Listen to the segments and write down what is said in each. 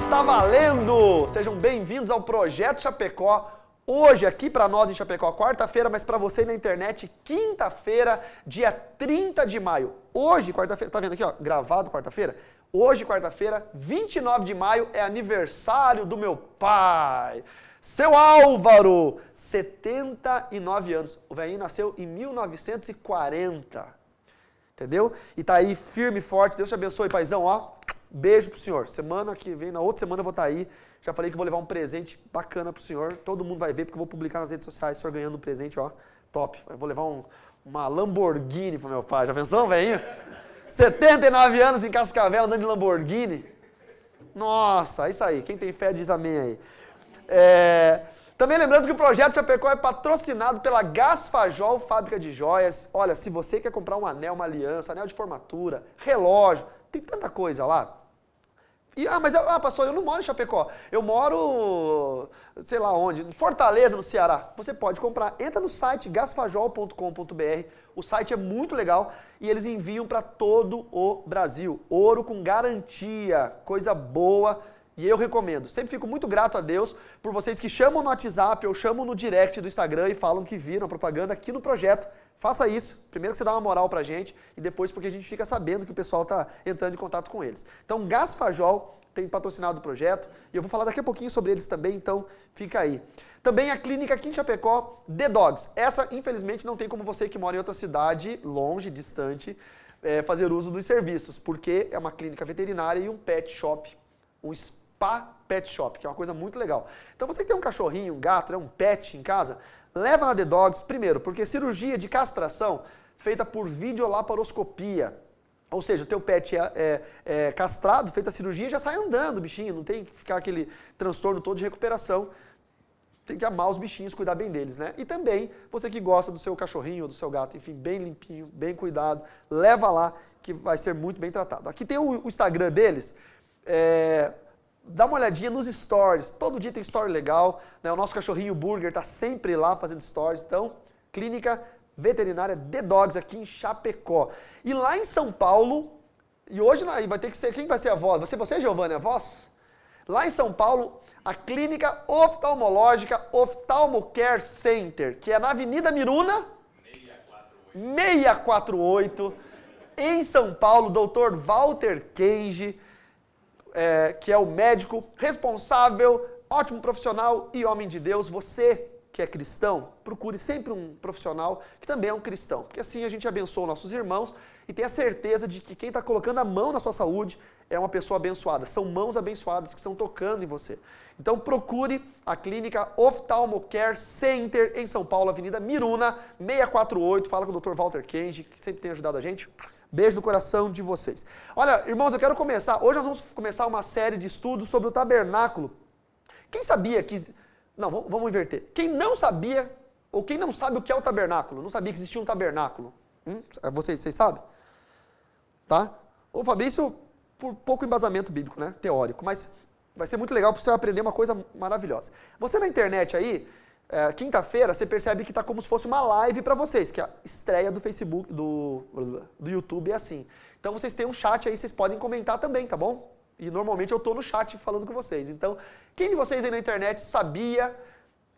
Está valendo! Sejam bem-vindos ao Projeto Chapecó. Hoje, aqui para nós em Chapecó, quarta-feira, mas para você na internet, quinta-feira, dia 30 de maio. Hoje, quarta-feira, tá vendo aqui, ó, gravado quarta-feira? Hoje, quarta-feira, 29 de maio, é aniversário do meu pai. Seu Álvaro, 79 anos. O velhinho nasceu em 1940. Entendeu? E tá aí firme e forte. Deus te abençoe, paizão, ó. Beijo pro senhor. Semana que vem, na outra semana eu vou estar aí. Já falei que vou levar um presente bacana pro senhor. Todo mundo vai ver, porque eu vou publicar nas redes sociais o senhor ganhando um presente, ó. Top. Eu vou levar uma Lamborghini pro meu pai. Já pensou, velhinho? 79 anos em Cascavel, andando de Lamborghini. Nossa, é isso aí. Quem tem fé diz amém aí. Também lembrando que o Projeto Chapecó é patrocinado pela Gasfajol, fábrica de joias. Olha, se você quer comprar um anel, uma aliança, anel de formatura, relógio, tem tanta coisa lá. Mas pastor, eu não moro em Chapecó. Eu moro, sei lá onde, em Fortaleza, no Ceará. Você pode comprar. Entra no site gasfajol.com.br. O site é muito legal e eles enviam para todo o Brasil. Ouro com garantia, coisa boa. E eu recomendo. Sempre fico muito grato a Deus por vocês que chamam no WhatsApp ou chamam no direct do Instagram e falam que viram a propaganda aqui no projeto. Faça isso. Primeiro que você dá uma moral pra gente e depois porque a gente fica sabendo que o pessoal tá entrando em contato com eles. Então, Gasfajol tem patrocinado o projeto e eu vou falar daqui a pouquinho sobre eles também, então fica aí. Também a clínica aqui em Chapecó, The Dogs. Essa, infelizmente, não tem como você que mora em outra cidade, longe, distante, fazer uso dos serviços, porque é uma clínica veterinária e um pet shop, um spa pet shop, que é uma coisa muito legal. Então você que tem um cachorrinho, um gato, um pet em casa, leva na The Dogs, primeiro, porque cirurgia de castração feita por videolaparoscopia, ou seja, o teu pet é castrado, feita a cirurgia, já sai andando o bichinho, não tem que ficar aquele transtorno todo de recuperação, tem que amar os bichinhos, cuidar bem deles, né? E também, você que gosta do seu cachorrinho ou do seu gato, enfim, bem limpinho, bem cuidado, leva lá que vai ser muito bem tratado. Aqui tem o Instagram deles, dá uma olhadinha nos stories, todo dia tem story legal, né? O nosso cachorrinho Burger está sempre lá fazendo stories, então, clínica veterinária The Dogs aqui em Chapecó. E lá em São Paulo, e hoje vai ter que ser, quem vai ser a voz? Vai ser você, Giovana, a voz? Lá em São Paulo, a clínica oftalmológica Oftalmo Care Center, que é na Avenida Miruna, 648, em São Paulo, Dr. Walter Kenji, que é o médico responsável, ótimo profissional e homem de Deus. Você que é cristão, procure sempre um profissional que também é um cristão, porque assim a gente abençoa nossos irmãos e tem a certeza de que quem está colocando a mão na sua saúde é uma pessoa abençoada, são mãos abençoadas que estão tocando em você. Então procure a clínica Oftalmo Care Center em São Paulo, Avenida Miruna, 648, fala com o Dr. Walter Kenji, que sempre tem ajudado a gente. Beijo no coração de vocês. Olha, irmãos, eu quero começar. Hoje nós vamos começar uma série de estudos sobre o tabernáculo. Quem sabia que... Não, vamos inverter. Quem não sabia, ou quem não sabe o que é o tabernáculo? Não sabia que existia um tabernáculo? Vocês sabem? Tá? O Fabrício, por pouco embasamento bíblico, né? Teórico, mas vai ser muito legal para você aprender uma coisa maravilhosa. Você na internet aí... quinta-feira, você percebe que está como se fosse uma live para vocês, que a estreia do Facebook, do YouTube é assim. Então vocês têm um chat aí, vocês podem comentar também, tá bom? E normalmente eu estou no chat falando com vocês. Então, quem de vocês aí na internet sabia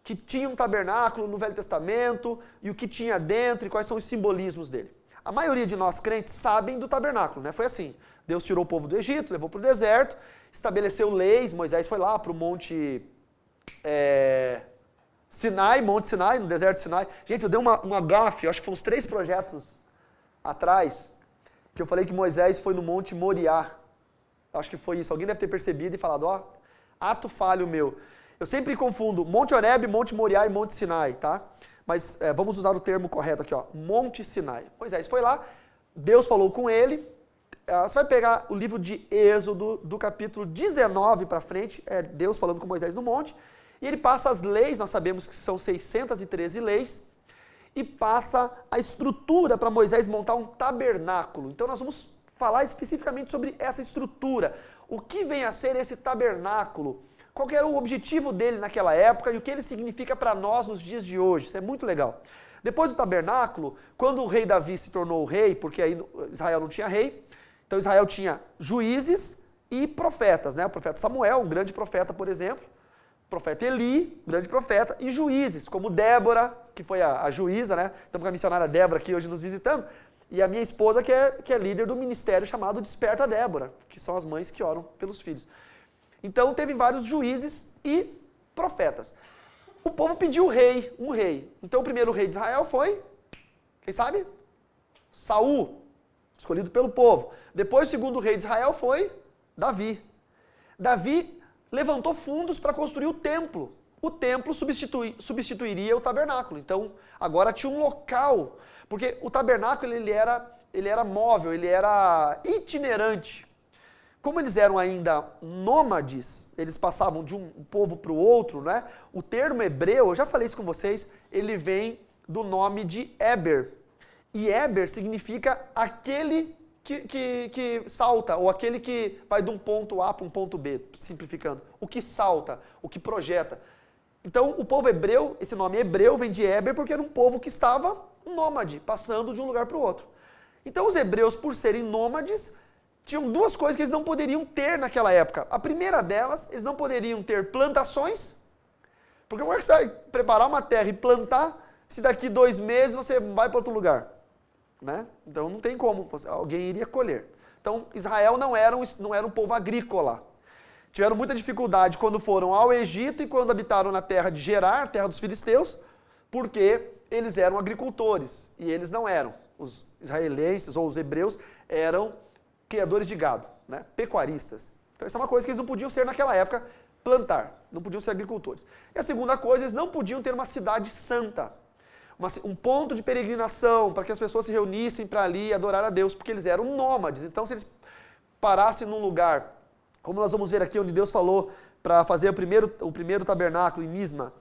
que tinha um tabernáculo no Velho Testamento e o que tinha dentro e quais são os simbolismos dele? A maioria de nós crentes sabem do tabernáculo, né? Foi assim, Deus tirou o povo do Egito, levou para o deserto, estabeleceu leis, Moisés foi lá para o Monte... Sinai, Monte Sinai, no deserto de Sinai. Gente, eu dei uma gafe, acho que foi uns 3 projetos atrás, que eu falei que Moisés foi no Monte Moriá. Acho que foi isso. Alguém deve ter percebido e falado, ato falho meu. Eu sempre confundo Monte Horebe, Monte Moriá e Monte Sinai, tá? Mas vamos usar o termo correto aqui, Monte Sinai. Moisés foi lá, Deus falou com ele. Você vai pegar o livro de Êxodo, do capítulo 19 para frente, Deus falando com Moisés no monte. E ele passa as leis, nós sabemos que são 613 leis, e passa a estrutura para Moisés montar um tabernáculo. Então nós vamos falar especificamente sobre essa estrutura. O que vem a ser esse tabernáculo? Qual que era o objetivo dele naquela época e o que ele significa para nós nos dias de hoje? Isso é muito legal. Depois do tabernáculo, quando o rei Davi se tornou rei, porque aí Israel não tinha rei, então Israel tinha juízes, e profetas, né? O profeta Samuel, um grande profeta, por exemplo, o profeta Eli, grande profeta, e juízes, como Débora, que foi a juíza, né? Estamos com a missionária Débora aqui hoje nos visitando, e a minha esposa, que é líder do ministério chamado Desperta Débora, que são as mães que oram pelos filhos. Então teve vários juízes e profetas. O povo pediu um rei. Então o primeiro rei de Israel foi, quem sabe? Saul, escolhido pelo povo. Depois o segundo rei de Israel foi Davi. Davi levantou fundos para construir o templo. O templo substituiria o tabernáculo. Então agora tinha um local, porque o tabernáculo ele era móvel, ele era itinerante. Como eles eram ainda nômades, eles passavam de um povo para o outro, né? O termo hebreu, eu já falei isso com vocês, ele vem do nome de Eber. E Eber significa aquele que salta, ou aquele que vai de um ponto A para um ponto B, simplificando. O que salta, o que projeta. Então, o povo hebreu, esse nome hebreu vem de Eber porque era um povo que estava nômade, passando de um lugar para o outro. Então, os hebreus, por serem nômades, tinham duas coisas que eles não poderiam ter naquela época. A primeira delas, eles não poderiam ter plantações, porque como é que você vai preparar uma terra e plantar se daqui 2 meses você vai para outro lugar? Né? Então não tem como, alguém iria colher. Então Israel não era um povo agrícola. Tiveram muita dificuldade quando foram ao Egito e quando habitaram na terra de Gerar, terra dos filisteus, porque eles eram agricultores e eles não eram. Os israelenses ou os hebreus eram criadores de gado, né? Pecuaristas. Então isso é uma coisa que eles não podiam ser naquela época, plantar, não podiam ser agricultores. E a segunda coisa, eles não podiam ter uma cidade santa, um ponto de peregrinação para que as pessoas se reunissem para ali adorar a Deus, porque eles eram nômades. Então se eles parassem num lugar, como nós vamos ver aqui, onde Deus falou para fazer o primeiro tabernáculo em Misma,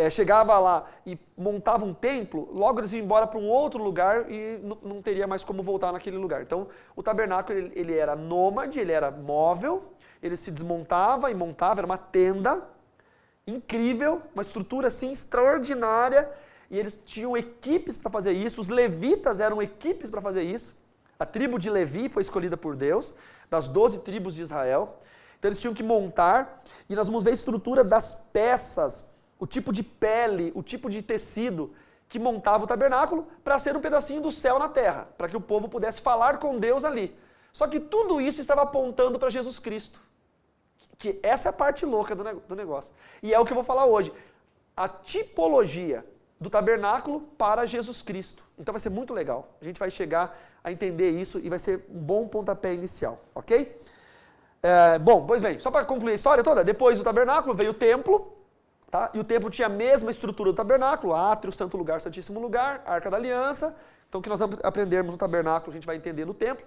chegava lá e montava um templo, logo eles iam embora para um outro lugar e não teria mais como voltar naquele lugar. Então, o tabernáculo ele era nômade, ele era móvel, ele se desmontava e montava, era uma tenda incrível, uma estrutura assim extraordinária, e eles tinham equipes para fazer isso, os levitas eram equipes para fazer isso. A tribo de Levi foi escolhida por Deus, das 12 tribos de Israel. Então eles tinham que montar, e nós vamos ver a estrutura das peças, o tipo de pele, o tipo de tecido que montava o tabernáculo para ser um pedacinho do céu na terra, para que o povo pudesse falar com Deus ali. Só que tudo isso estava apontando para Jesus Cristo. Que essa é a parte louca do negócio. E é o que eu vou falar hoje. A tipologia do tabernáculo para Jesus Cristo. Então vai ser muito legal. A gente vai chegar a entender isso e vai ser um bom pontapé inicial, ok? Bom, pois bem, só para concluir a história toda, depois do tabernáculo veio o templo, tá? E o templo tinha a mesma estrutura do tabernáculo, átrio, santo lugar, santíssimo lugar, arca da aliança. Então o que nós vamos aprendermos no tabernáculo, a gente vai entender no templo.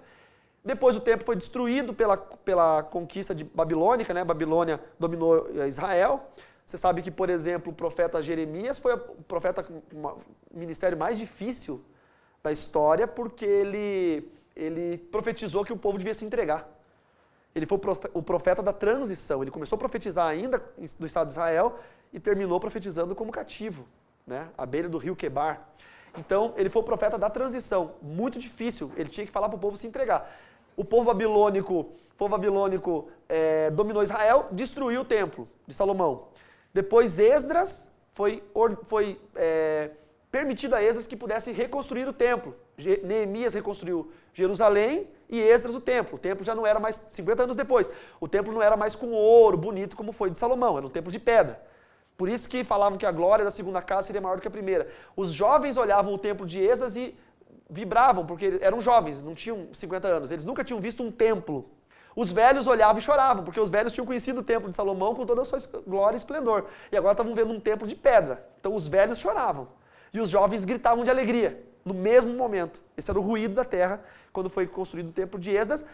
Depois o templo foi destruído pela conquista babilônica, né? Babilônia dominou Israel. Você sabe que, por exemplo, o profeta Jeremias foi o profeta com o ministério mais difícil da história, porque ele profetizou que o povo devia se entregar. Ele foi o profeta da transição. Ele começou a profetizar ainda do Estado de Israel e terminou profetizando como cativo, né? À beira do rio Quebar. Então, ele foi o profeta da transição. Muito difícil. Ele tinha que falar para o povo se entregar. O povo babilônico dominou Israel, destruiu o templo de Salomão. Depois Esdras foi permitido a Esdras que pudesse reconstruir o templo. Neemias reconstruiu Jerusalém e Esdras o templo. O templo já não era mais, 50 anos depois, o templo não era mais com ouro bonito como foi de Salomão, era um templo de pedra. Por isso que falavam que a glória da segunda casa seria maior do que a primeira. Os jovens olhavam o templo de Esdras e vibravam, porque eram jovens, não tinham 50 anos, eles nunca tinham visto um templo. Os velhos olhavam e choravam, porque os velhos tinham conhecido o templo de Salomão com toda a sua glória e esplendor. E agora estavam vendo um templo de pedra. Então os velhos choravam. E os jovens gritavam de alegria, no mesmo momento. Esse era o ruído da terra, quando foi construído o templo de Esdras.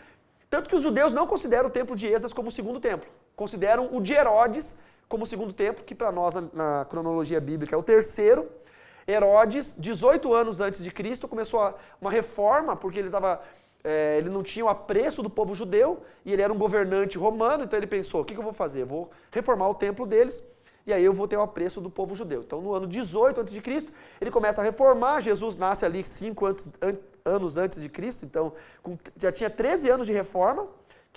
Tanto que os judeus não consideram o templo de Esdras como o segundo templo. Consideram o de Herodes como o segundo templo, que para nós, na cronologia bíblica, é o terceiro. Herodes, 18 anos antes de Cristo, começou uma reforma, porque ele não tinha o apreço do povo judeu, e ele era um governante romano, então ele pensou, o que eu vou fazer? Eu vou reformar o templo deles, e aí eu vou ter o apreço do povo judeu. Então no ano 18 a.C., ele começa a reformar, Jesus nasce ali 5 anos antes de Cristo, então já tinha 13 anos de reforma,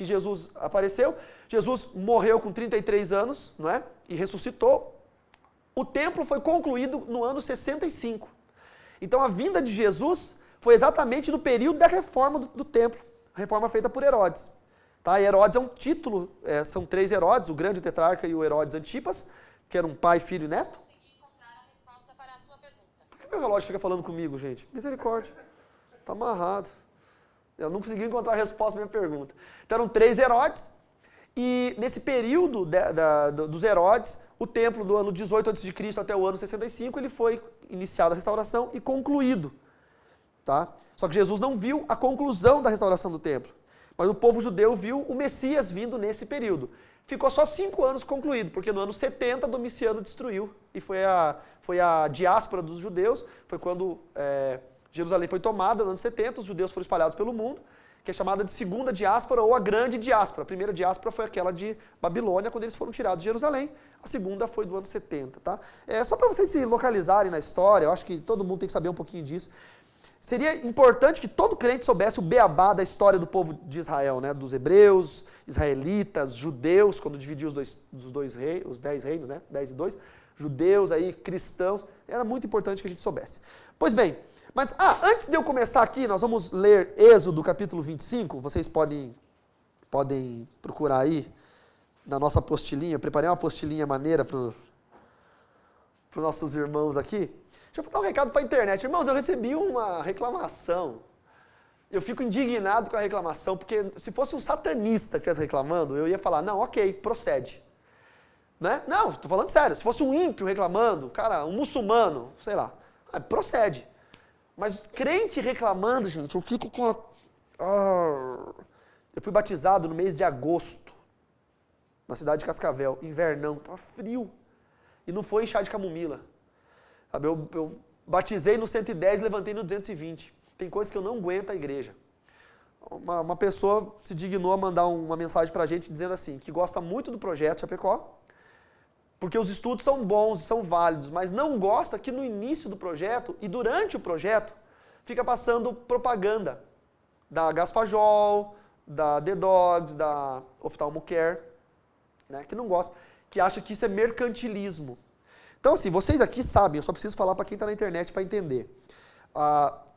que Jesus apareceu. Jesus morreu com 33 anos, não é? E ressuscitou. O templo foi concluído no ano 65. Então a vinda de Jesus foi exatamente no período da reforma do templo, a reforma feita por Herodes. Tá? E Herodes é um título, são 3 Herodes, o grande tetrarca e o Herodes Antipas, que era um pai, filho e neto. Consegui encontrar a resposta para a sua pergunta. Por que meu relógio fica falando comigo, gente? Misericórdia. Está amarrado. Eu não consegui encontrar a resposta para a minha pergunta. Então eram 3 Herodes, e nesse período dos Herodes, o templo do ano 18 a.C. até o ano 65, ele foi iniciado a restauração e concluído. Tá? Só que Jesus não viu a conclusão da restauração do templo. Mas o povo judeu viu o Messias vindo nesse período. Ficou só 5 anos concluído, porque no ano 70 Domiciano destruiu. E foi a diáspora dos judeus, foi quando Jerusalém foi tomada no ano 70, os judeus foram espalhados pelo mundo, que é chamada de segunda diáspora ou a grande diáspora. A primeira diáspora foi aquela de Babilônia, quando eles foram tirados de Jerusalém. A segunda foi do ano 70. Tá? Só para vocês se localizarem na história, eu acho que todo mundo tem que saber um pouquinho disso. Seria importante que todo crente soubesse o beabá da história do povo de Israel, né? Dos hebreus, israelitas, judeus, quando dividiu os 10 reinos, né? 10 e 2, judeus, aí, cristãos, era muito importante que a gente soubesse. Pois bem, mas antes de eu começar aqui, nós vamos ler Êxodo capítulo 25, vocês podem procurar aí na nossa apostilinha, eu preparei uma apostilinha maneira para os nossos irmãos aqui. Deixa eu dar um recado para a internet. Irmãos, eu recebi uma reclamação. Eu fico indignado com a reclamação, porque se fosse um satanista que estivesse reclamando, eu ia falar, não, ok, procede. Né? Não, estou falando sério. Se fosse um ímpio reclamando, cara, um muçulmano, sei lá, procede. Mas crente reclamando, gente, eu fico com Eu fui batizado no mês de agosto, na cidade de Cascavel, invernão, estava frio. E não foi em chá de camomila. Sabe, eu batizei no 110 e levantei no 220. Tem coisas que eu não aguento a igreja. Uma pessoa se dignou a mandar uma mensagem pra gente dizendo assim, que gosta muito do projeto Chapecó, porque os estudos são bons e são válidos, mas não gosta que no início do projeto e durante o projeto fica passando propaganda da Gasfajol, da The Dogs, da Oftalmocare, né, que não gosta, que acha que isso é mercantilismo. Então, assim, vocês aqui sabem, eu só preciso falar para quem está na internet para entender.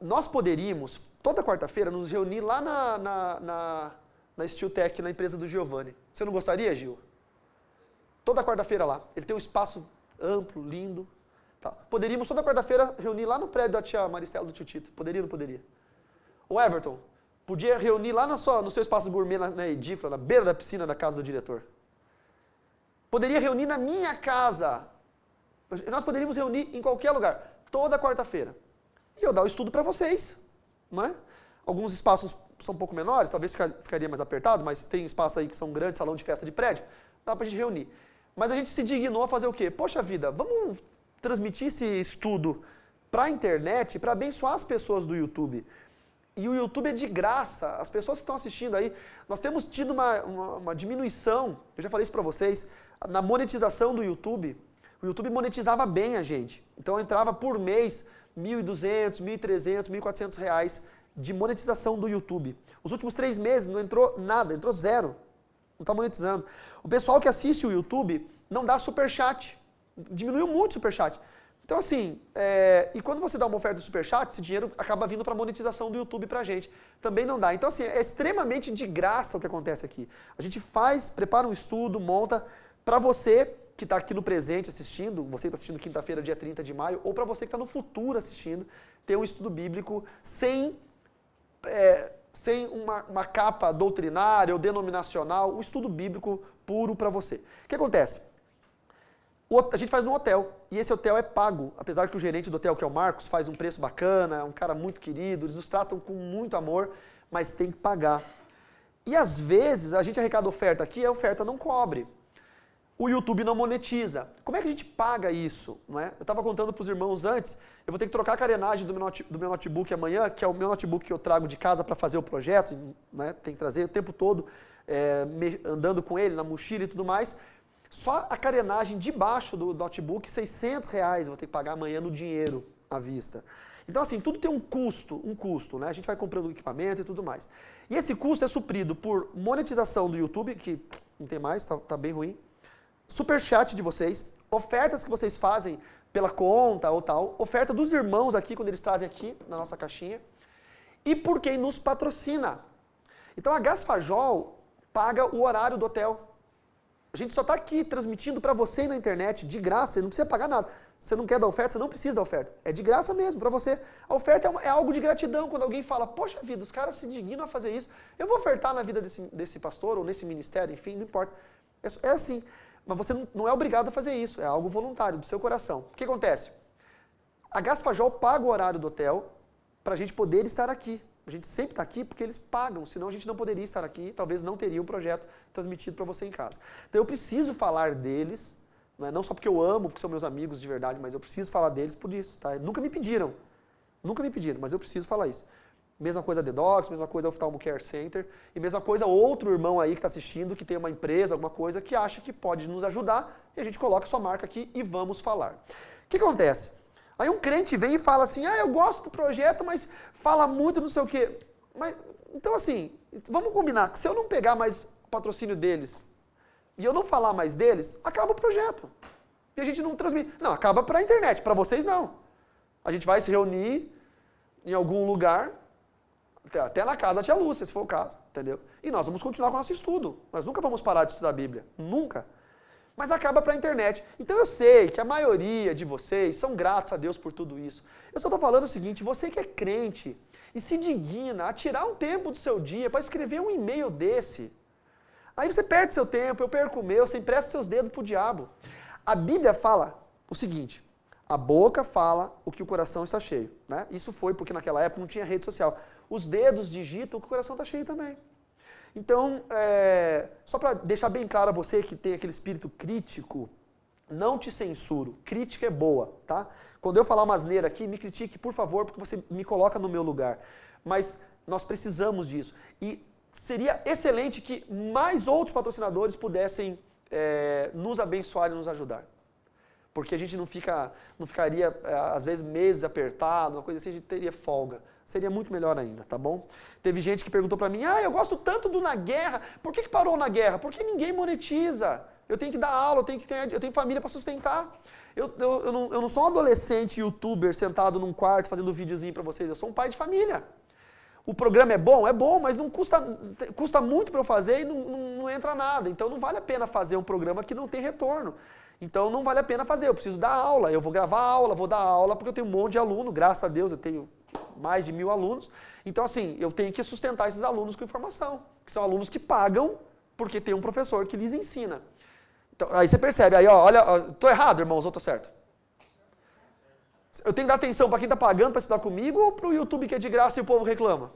Nós poderíamos, toda quarta-feira, nos reunir lá na Steeltech, na empresa do Giovanni. Você não gostaria, Gil? Toda quarta-feira lá. Ele tem um espaço amplo, lindo. Tá. Poderíamos toda quarta-feira reunir lá no prédio da tia Maristela, do tio Tito. Poderia ou não poderia? O Everton, podia reunir lá no seu espaço gourmet, na edícula, na beira da piscina da casa do diretor. Poderia reunir na minha casa. Nós poderíamos reunir em qualquer lugar, toda quarta-feira. E eu dar o estudo para vocês. Não é? Alguns espaços são um pouco menores, talvez ficaria mais apertado, mas tem espaço aí que são grandes, salão de festa de prédio, dá para a gente reunir. Mas a gente se dignou a fazer o quê? Poxa vida, vamos transmitir esse estudo para a internet, para abençoar as pessoas do YouTube. E o YouTube é de graça, as pessoas que estão assistindo aí, nós temos tido uma diminuição, eu já falei isso para vocês, na monetização do YouTube. O YouTube monetizava bem a gente. Então entrava por mês R$1.200, R$1.300, R$1.400 de monetização do YouTube. Os últimos 3 meses não entrou nada, entrou 0. Não está monetizando. O pessoal que assiste o YouTube não dá superchat. Diminuiu muito o superchat. Então assim, e quando você dá uma oferta de superchat, esse dinheiro acaba vindo para a monetização do YouTube para a gente. Também não dá. Então assim, é extremamente de graça o que acontece aqui. A gente prepara um estudo, monta para você que está aqui no presente assistindo, você que está assistindo quinta-feira, dia 30 de maio, ou para você que está no futuro assistindo, ter um estudo bíblico sem uma capa doutrinária ou denominacional, um estudo bíblico puro para você. O que acontece? A gente faz num hotel, e esse hotel é pago, apesar que o gerente do hotel, que é o Marcos, faz um preço bacana, é um cara muito querido, eles nos tratam com muito amor, mas tem que pagar. E às vezes a gente arrecada oferta aqui e a oferta não cobre. O YouTube não monetiza. Como é que a gente paga isso? Não é? Eu estava contando para os irmãos antes, eu vou ter que trocar a carenagem do meu notebook amanhã, que é o meu notebook que eu trago de casa para fazer o projeto, né? Tem que trazer o tempo todo, andando com ele na mochila e tudo mais. Só a carenagem de baixo do notebook, R$600, eu vou ter que pagar amanhã no dinheiro à vista. Então, assim, tudo tem um custo, né? A gente vai comprando equipamento e tudo mais. E esse custo é suprido por monetização do YouTube, que não tem mais, tá bem ruim. Superchat de vocês, ofertas que vocês fazem pela conta ou tal, oferta dos irmãos aqui, quando eles trazem aqui na nossa caixinha, e por quem nos patrocina. Então a Gasfajol paga o horário do hotel. A gente só está aqui transmitindo para você na internet, de graça, você não precisa pagar nada. Você não quer dar oferta, você não precisa da oferta. É de graça mesmo para você. A oferta é algo de gratidão, quando alguém fala, poxa vida, os caras se dignam a fazer isso, eu vou ofertar na vida desse pastor ou nesse ministério, enfim, não importa. É assim. Mas você não é obrigado a fazer isso, é algo voluntário, do seu coração. O que acontece? A Gasfajol paga o horário do hotel para a gente poder estar aqui. A gente sempre está aqui porque eles pagam, senão a gente não poderia estar aqui, talvez não teria um projeto transmitido para você em casa. Então eu preciso falar deles, não só porque eu amo, porque são meus amigos de verdade, mas eu preciso falar deles por isso. Tá? Nunca me pediram, mas eu preciso falar isso. Mesma coisa Dedox, mesma coisa Oftalmo Care Center, e mesma coisa outro irmão aí que está assistindo, que tem uma empresa, alguma coisa, que acha que pode nos ajudar, e a gente coloca sua marca aqui e vamos falar. O que acontece? Aí um crente vem e fala assim, eu gosto do projeto, mas fala muito não sei o quê. Mas, então assim, vamos combinar que se eu não pegar mais o patrocínio deles, e eu não falar mais deles, acaba o projeto. E a gente não transmite. Não, acaba para a internet, para vocês não. A gente vai se reunir em algum lugar, até na casa da tia Lúcia, se for o caso, entendeu? E nós vamos continuar com o nosso estudo. Nós nunca vamos parar de estudar a Bíblia, nunca. Mas acaba para a internet. Então eu sei que a maioria de vocês são gratos a Deus por tudo isso. Eu só estou falando o seguinte, você que é crente e se digna a tirar um tempo do seu dia para escrever um e-mail desse, aí você perde seu tempo, eu perco o meu, você empresta seus dedos para o diabo. A Bíblia fala o seguinte, a boca fala o que o coração está cheio. Né? Isso foi porque naquela época não tinha rede social. Os dedos digitam o que o coração está cheio também. Então, só para deixar bem claro a você que tem aquele espírito crítico, não te censuro, crítica é boa, tá? Quando eu falar uma asneira aqui, me critique, por favor, porque você me coloca no meu lugar. Mas nós precisamos disso. E seria excelente que mais outros patrocinadores pudessem nos abençoar e nos ajudar. Porque a gente não ficaria, às vezes, meses apertado, uma coisa assim, a gente teria folga. Seria muito melhor ainda, tá bom? Teve gente que perguntou pra mim, eu gosto tanto do Na Guerra, por que parou Na Guerra? Porque ninguém monetiza. Eu tenho que dar aula, eu tenho família para sustentar. Eu não sou um adolescente youtuber sentado num quarto fazendo um videozinho pra vocês, eu sou um pai de família. O programa é bom, mas não custa muito para eu fazer e não entra nada. Então não vale a pena fazer um programa que não tem retorno. Então não vale a pena fazer, eu preciso dar aula, eu vou gravar aula, vou dar aula, porque eu tenho um monte de aluno, graças a Deus eu tenho mais de 1000 alunos. Então assim, eu tenho que sustentar esses alunos com informação, que são alunos que pagam porque tem um professor que lhes ensina. Então, aí você percebe, aí olha, tô errado, irmãos, ou tô certo? Eu tenho que dar atenção para quem está pagando para estudar comigo ou para o YouTube que é de graça e o povo reclama?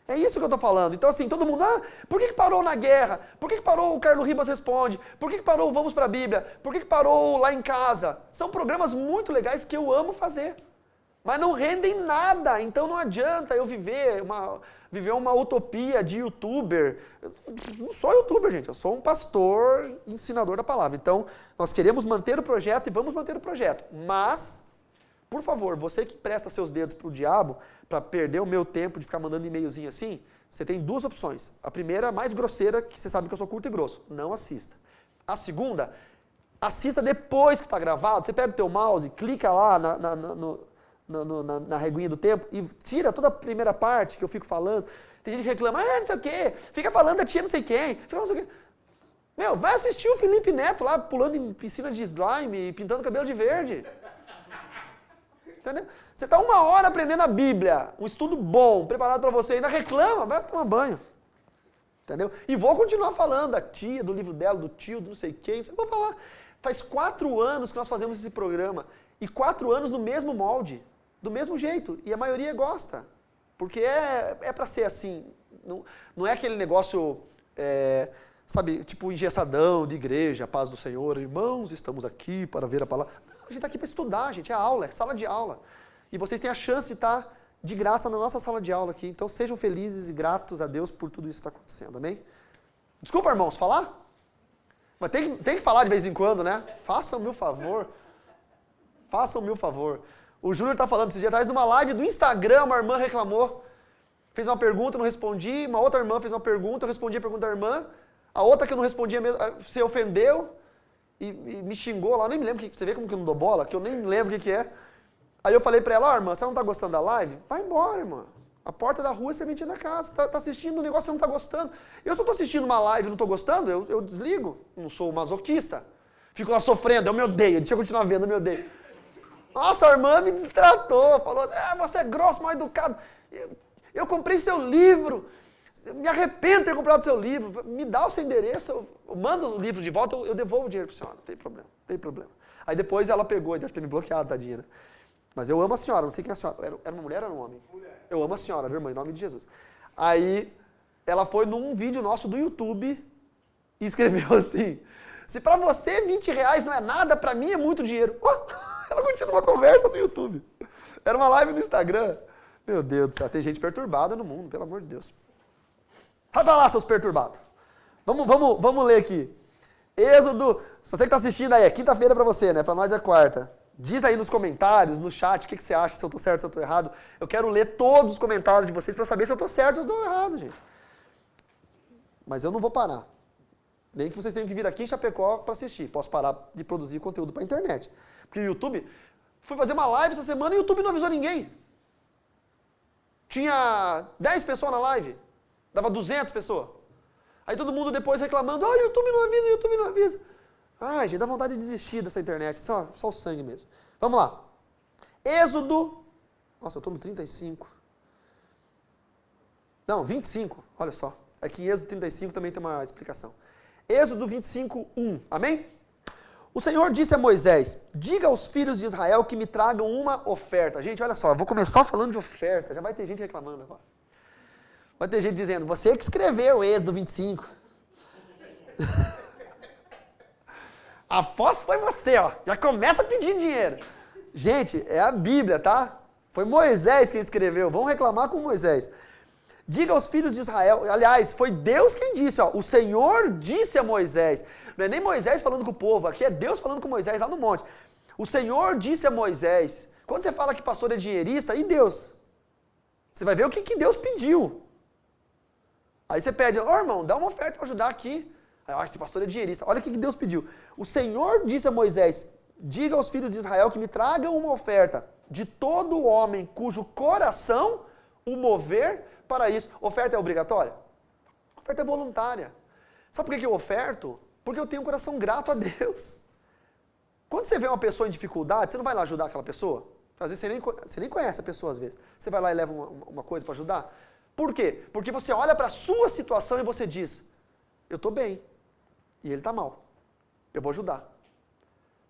É isso que eu estou falando. Então assim, todo mundo, por que parou Na Guerra? Por que parou o Carlos Ribas Responde? Por que parou o Vamos para a Bíblia? Por que parou Lá em Casa? São programas muito legais que eu amo fazer. Mas não rendem nada, então não adianta eu viver uma utopia de youtuber. Eu não sou youtuber, gente, eu sou um pastor, ensinador da palavra. Então, nós queremos manter o projeto e vamos manter o projeto. Mas, por favor, você que presta seus dedos para o diabo, para perder o meu tempo de ficar mandando e-mailzinho assim, você tem duas opções. A primeira, mais grosseira, que você sabe que eu sou curto e grosso. Não assista. A segunda, assista depois que está gravado. Você pega o teu mouse, clica lá na reguinha do tempo e tira toda a primeira parte que eu fico falando. Tem gente que reclama, não sei o quê, fica falando da tia não sei quem, fica não sei o quê. Meu, vai assistir o Felipe Neto lá pulando em piscina de slime e pintando cabelo de verde. Entendeu? Você está 1 hora aprendendo a Bíblia, um estudo bom, preparado para você, ainda reclama, vai tomar banho. Entendeu? E vou continuar falando da tia, do livro dela, do tio, do não sei quem, eu vou falar. Faz 4 anos que nós fazemos esse programa, e 4 anos no mesmo molde, do mesmo jeito, e a maioria gosta, porque é para ser assim, não é aquele negócio, sabe, tipo engessadão de igreja, paz do Senhor, irmãos, estamos aqui para ver a palavra. Não, a gente está aqui para estudar, gente, é aula, é sala de aula, e vocês têm a chance de estar de graça na nossa sala de aula aqui, então sejam felizes e gratos a Deus por tudo isso que está acontecendo, amém? Desculpa, irmãos, falar? Mas tem que falar de vez em quando, né? Façam-me o favor. Façam-me o favor. O Júnior tá falando, esses dias atrás, numa live do Instagram, uma irmã reclamou. Fez uma pergunta, não respondi. Uma outra irmã fez uma pergunta, eu respondi a pergunta da irmã. A outra que eu não respondia mesmo, se ofendeu e me xingou lá. Eu nem me lembro, você vê como que eu não dou bola? Que eu nem me lembro o que é. Aí eu falei pra ela, irmã, você não tá gostando da live? Vai embora, irmã. A porta da rua é serventia da casa. Você tá assistindo um negócio que você não tá gostando. Eu se eu tô assistindo uma live e não tô gostando, eu desligo. Não sou masoquista. Fico lá sofrendo, eu me odeio. Deixa eu continuar vendo, eu me odeio. Nossa, a irmã me destratou. Falou, você é grosso, mal educado. Eu comprei seu livro. Me arrependo de ter comprado seu livro. Me dá o seu endereço. Eu mando o livro de volta, eu devolvo o dinheiro pra senhora. Não tem problema, não tem problema. Aí depois ela pegou e deve ter me bloqueado, tadinha, né? Mas eu amo a senhora, não sei quem é a senhora. Era uma mulher ou era um homem? Mulher. Eu amo a senhora, irmã, em nome de Jesus. Aí ela foi num vídeo nosso do YouTube e escreveu assim, se pra você 20 reais não é nada, pra mim é muito dinheiro. Ela continua a conversa no YouTube. Era uma live no Instagram. Meu Deus do céu, tem gente perturbada no mundo, pelo amor de Deus. Sai pra lá, seus perturbados. Vamos ler aqui. Êxodo, se você que está assistindo aí, é quinta-feira para você, né? Para nós é quarta. Diz aí nos comentários, no chat, o que você acha, se eu estou certo, se eu estou errado. Eu quero ler todos os comentários de vocês para saber se eu estou certo ou se eu estou errado, gente. Mas eu não vou parar. Nem que vocês tenham que vir aqui em Chapecó para assistir. Posso parar de produzir conteúdo para a internet. Porque o YouTube... Fui fazer uma live essa semana e o YouTube não avisou ninguém. Tinha 10 pessoas na live. Dava 200 pessoas. Aí todo mundo depois reclamando, o YouTube não avisa, o YouTube não avisa. Ai, gente, dá vontade de desistir dessa internet, só o sangue mesmo. Vamos lá. Êxodo, nossa, eu estou no 35. Não, 25, olha só. Aqui em Êxodo 35 também tem uma explicação. Êxodo 25, 1, amém? O Senhor disse a Moisés, diga aos filhos de Israel que me tragam uma oferta. Gente, olha só, eu vou começar falando de oferta, já vai ter gente reclamando agora. Vai ter gente dizendo, você que escreveu o Êxodo 25. Aposto foi você, ó. Já começa pedindo dinheiro. Gente, é a Bíblia, tá? Foi Moisés quem escreveu. Vamos reclamar com Moisés. Diga aos filhos de Israel, aliás, foi Deus quem disse, ó. O Senhor disse a Moisés. Não é nem Moisés falando com o povo, aqui é Deus falando com Moisés lá no monte. O Senhor disse a Moisés. Quando você fala que pastor é dinheirista, e Deus? Você vai ver o que Deus pediu. Aí você pede, irmão, dá uma oferta para ajudar aqui. Aí, esse pastor é dinheirista. Olha o que Deus pediu. O Senhor disse a Moisés, diga aos filhos de Israel que me tragam uma oferta de todo homem cujo coração o mover para isso. Oferta é obrigatória? Oferta é voluntária. Sabe por que eu oferto? Porque eu tenho um coração grato a Deus. Quando você vê uma pessoa em dificuldade, você não vai lá ajudar aquela pessoa? Às vezes você nem conhece a pessoa, às vezes. Você vai lá e leva uma coisa para ajudar? Por quê? Porque você olha para a sua situação e você diz, eu estou bem, e ele está mal, eu vou ajudar.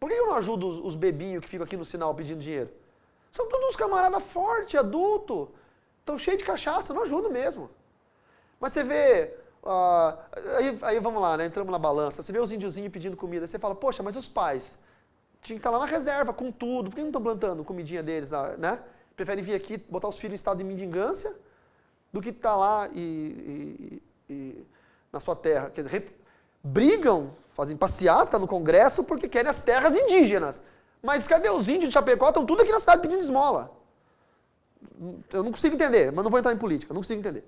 Por que eu não ajudo os bebinhos que ficam aqui no sinal pedindo dinheiro? São todos uns camaradas fortes, adultos, estão cheios de cachaça, eu não ajudo mesmo. Mas você vê, aí vamos lá, né, entramos na balança, você vê os índiozinhos pedindo comida, você fala, poxa, mas os pais tinham que estar lá na reserva com tudo, por que não estão plantando comidinha deles, né? Preferem vir aqui, botar os filhos em estado de mendigância, do que estar lá e na sua terra. Quer dizer, brigam, fazem passeata no Congresso porque querem as terras indígenas. Mas cadê os índios de Chapecó? Estão tudo aqui na cidade pedindo esmola. Eu não consigo entender, mas não vou entrar em política, não consigo entender.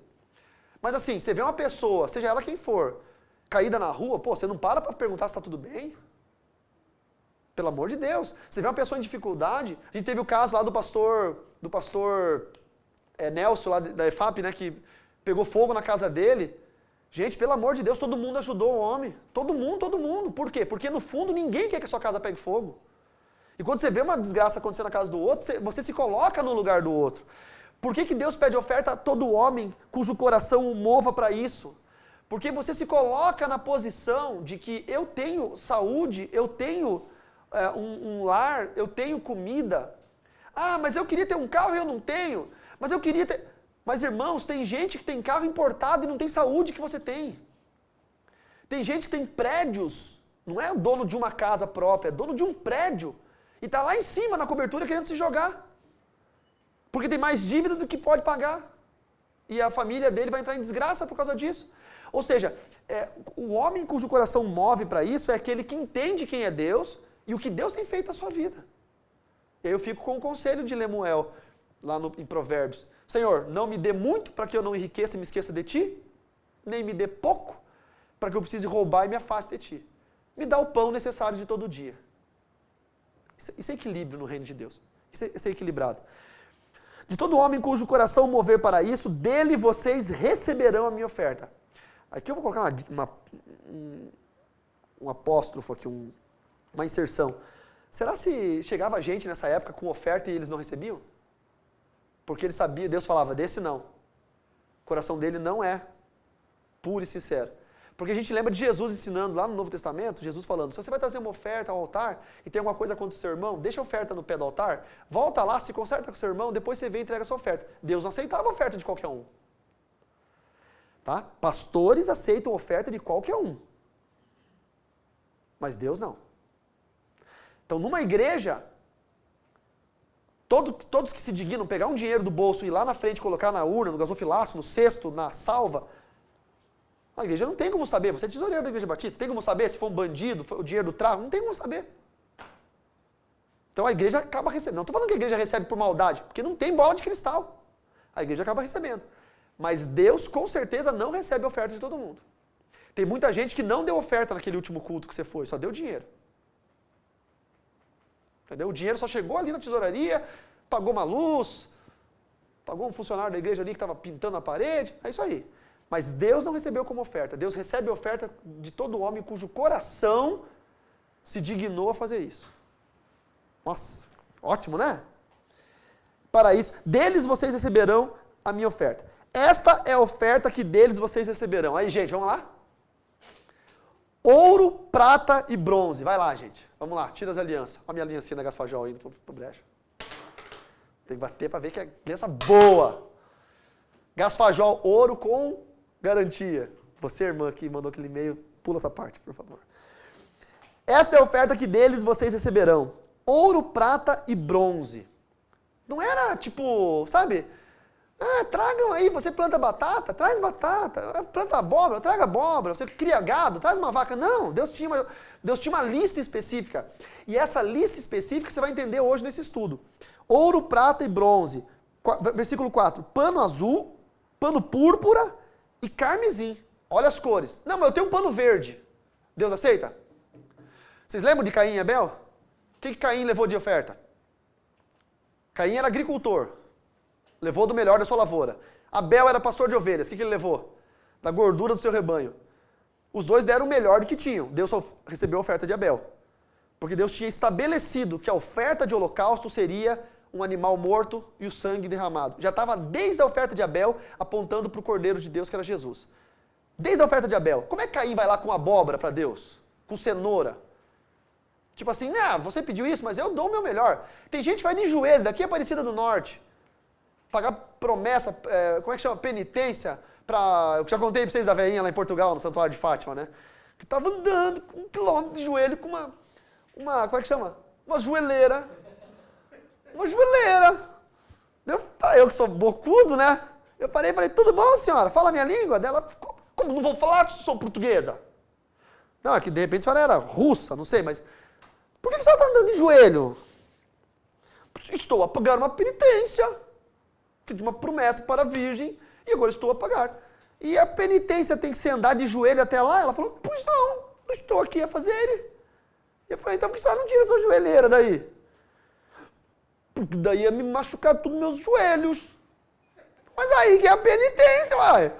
Mas assim, você vê uma pessoa, seja ela quem for, caída na rua, pô, você não para perguntar se está tudo bem? Pelo amor de Deus. Você vê uma pessoa em dificuldade, a gente teve o caso lá do pastor Nelson, lá da EFAP, né, que pegou fogo na casa dele. Gente, pelo amor de Deus, todo mundo ajudou o homem. Todo mundo. Por quê? Porque no fundo ninguém quer que a sua casa pegue fogo. E quando você vê uma desgraça acontecer na casa do outro, você se coloca no lugar do outro. Por que Deus pede oferta a todo homem cujo coração o mova para isso? Porque você se coloca na posição de que eu tenho saúde, eu tenho um lar, eu tenho comida. Ah, mas eu queria ter um carro e eu não tenho. Mas eu queria ter... Mas, irmãos, tem gente que tem carro importado e não tem saúde que você tem. Tem gente que tem prédios, não é dono de uma casa própria, é dono de um prédio. E está lá em cima, na cobertura, querendo se jogar. Porque tem mais dívida do que pode pagar. E a família dele vai entrar em desgraça por causa disso. Ou seja, o homem cujo coração move para isso é aquele que entende quem é Deus e o que Deus tem feito na sua vida. E aí eu fico com o conselho de Lemuel, lá em Provérbios. Senhor, não me dê muito para que eu não enriqueça e me esqueça de ti, nem me dê pouco para que eu precise roubar e me afaste de ti. Me dá o pão necessário de todo dia. Isso é equilíbrio no reino de Deus. Isso é equilibrado. De todo homem cujo coração mover para isso, dele vocês receberão a minha oferta. Aqui eu vou colocar um apóstrofo aqui, uma inserção. Será se chegava gente nessa época com oferta e eles não recebiam? Porque ele sabia, Deus falava, desse não. O coração dele não é puro e sincero. Porque a gente lembra de Jesus ensinando lá no Novo Testamento, Jesus falando, se você vai trazer uma oferta ao altar e tem alguma coisa contra o seu irmão, deixa a oferta no pé do altar, volta lá, se conserta com o seu irmão, depois você vem e entrega a sua oferta. Deus não aceitava a oferta de qualquer um. Tá? Pastores aceitam oferta de qualquer um. Mas Deus não. Então, numa igreja, todos que se dignam pegar um dinheiro do bolso e ir lá na frente, colocar na urna, no gasofilaço, no cesto, na salva, a igreja não tem como saber. Você é tesoureiro da Igreja Batista, tem como saber se foi um bandido, foi o dinheiro do tráfico? Não tem como saber. Então a igreja acaba recebendo. Não estou falando que a igreja recebe por maldade, porque não tem bola de cristal. A igreja acaba recebendo. Mas Deus, com certeza, não recebe a oferta de todo mundo. Tem muita gente que não deu oferta naquele último culto que você foi, só deu dinheiro. Entendeu? O dinheiro só chegou ali na tesouraria, pagou uma luz, pagou um funcionário da igreja ali que estava pintando a parede, é isso aí. Mas Deus não recebeu como oferta. Deus recebe a oferta de todo homem cujo coração se dignou a fazer isso. Nossa, ótimo, né? Para isso, deles vocês receberão a minha oferta. Esta é a oferta que deles vocês receberão. Aí, gente, vamos lá? Ouro, prata e bronze. Vai lá, gente. Vamos lá, tira as alianças. Olha a minha aliancinha da Gaspajol indo pro brecha. Tem que bater para ver que é aliança boa. Gaspajol, ouro com garantia. Você, irmã, que mandou aquele e-mail, pula essa parte, por favor. Esta é a oferta que deles vocês receberão. Ouro, prata e bronze. Não era tipo, sabe? Tragam aí, você planta batata, traz batata. Planta abóbora, traga abóbora. Você cria gado, traz uma vaca. Não, Deus tinha uma lista específica. E essa lista específica você vai entender hoje nesse estudo. Ouro, prata e bronze. Versículo 4. Pano azul, pano púrpura e carmesim. Olha as cores. Não, mas eu tenho um pano verde. Deus aceita? Vocês lembram de Caim e Abel? O que Caim levou de oferta? Caim era agricultor. Levou do melhor da sua lavoura. Abel era pastor de ovelhas. O que ele levou? Da gordura do seu rebanho. Os dois deram o melhor do que tinham. Deus só recebeu a oferta de Abel. Porque Deus tinha estabelecido que a oferta de holocausto seria um animal morto e o sangue derramado. Já estava desde a oferta de Abel apontando para o Cordeiro de Deus, que era Jesus. Desde a oferta de Abel. Como é que Caim vai lá com abóbora para Deus? Com cenoura? Tipo assim, você pediu isso, mas eu dou o meu melhor. Tem gente que vai de joelho, daqui é Aparecida do Norte. Pagar promessa, como é que chama? Penitência. Eu já contei para vocês da veinha lá em Portugal, no Santuário de Fátima, né? Que estava andando com 1 quilômetro de joelho com como é que chama? Uma joelheira. Uma joelheira. Eu que sou bocudo, né? Eu parei e falei, tudo bom, senhora? Fala a minha língua? Dela, como não vou falar se sou portuguesa? Não, é que de repente a senhora era russa, não sei, mas... Por que a senhora está andando de joelho? Estou a pagar uma penitência. Fiz uma promessa para a virgem e agora estou a pagar. E a penitência tem que ser andar de joelho até lá? Ela falou, pois não estou aqui a fazer. E eu falei, então por que a senhora não tira essa joelheira daí? Porque daí ia me machucar todos meus joelhos. Mas aí que é a penitência, uai.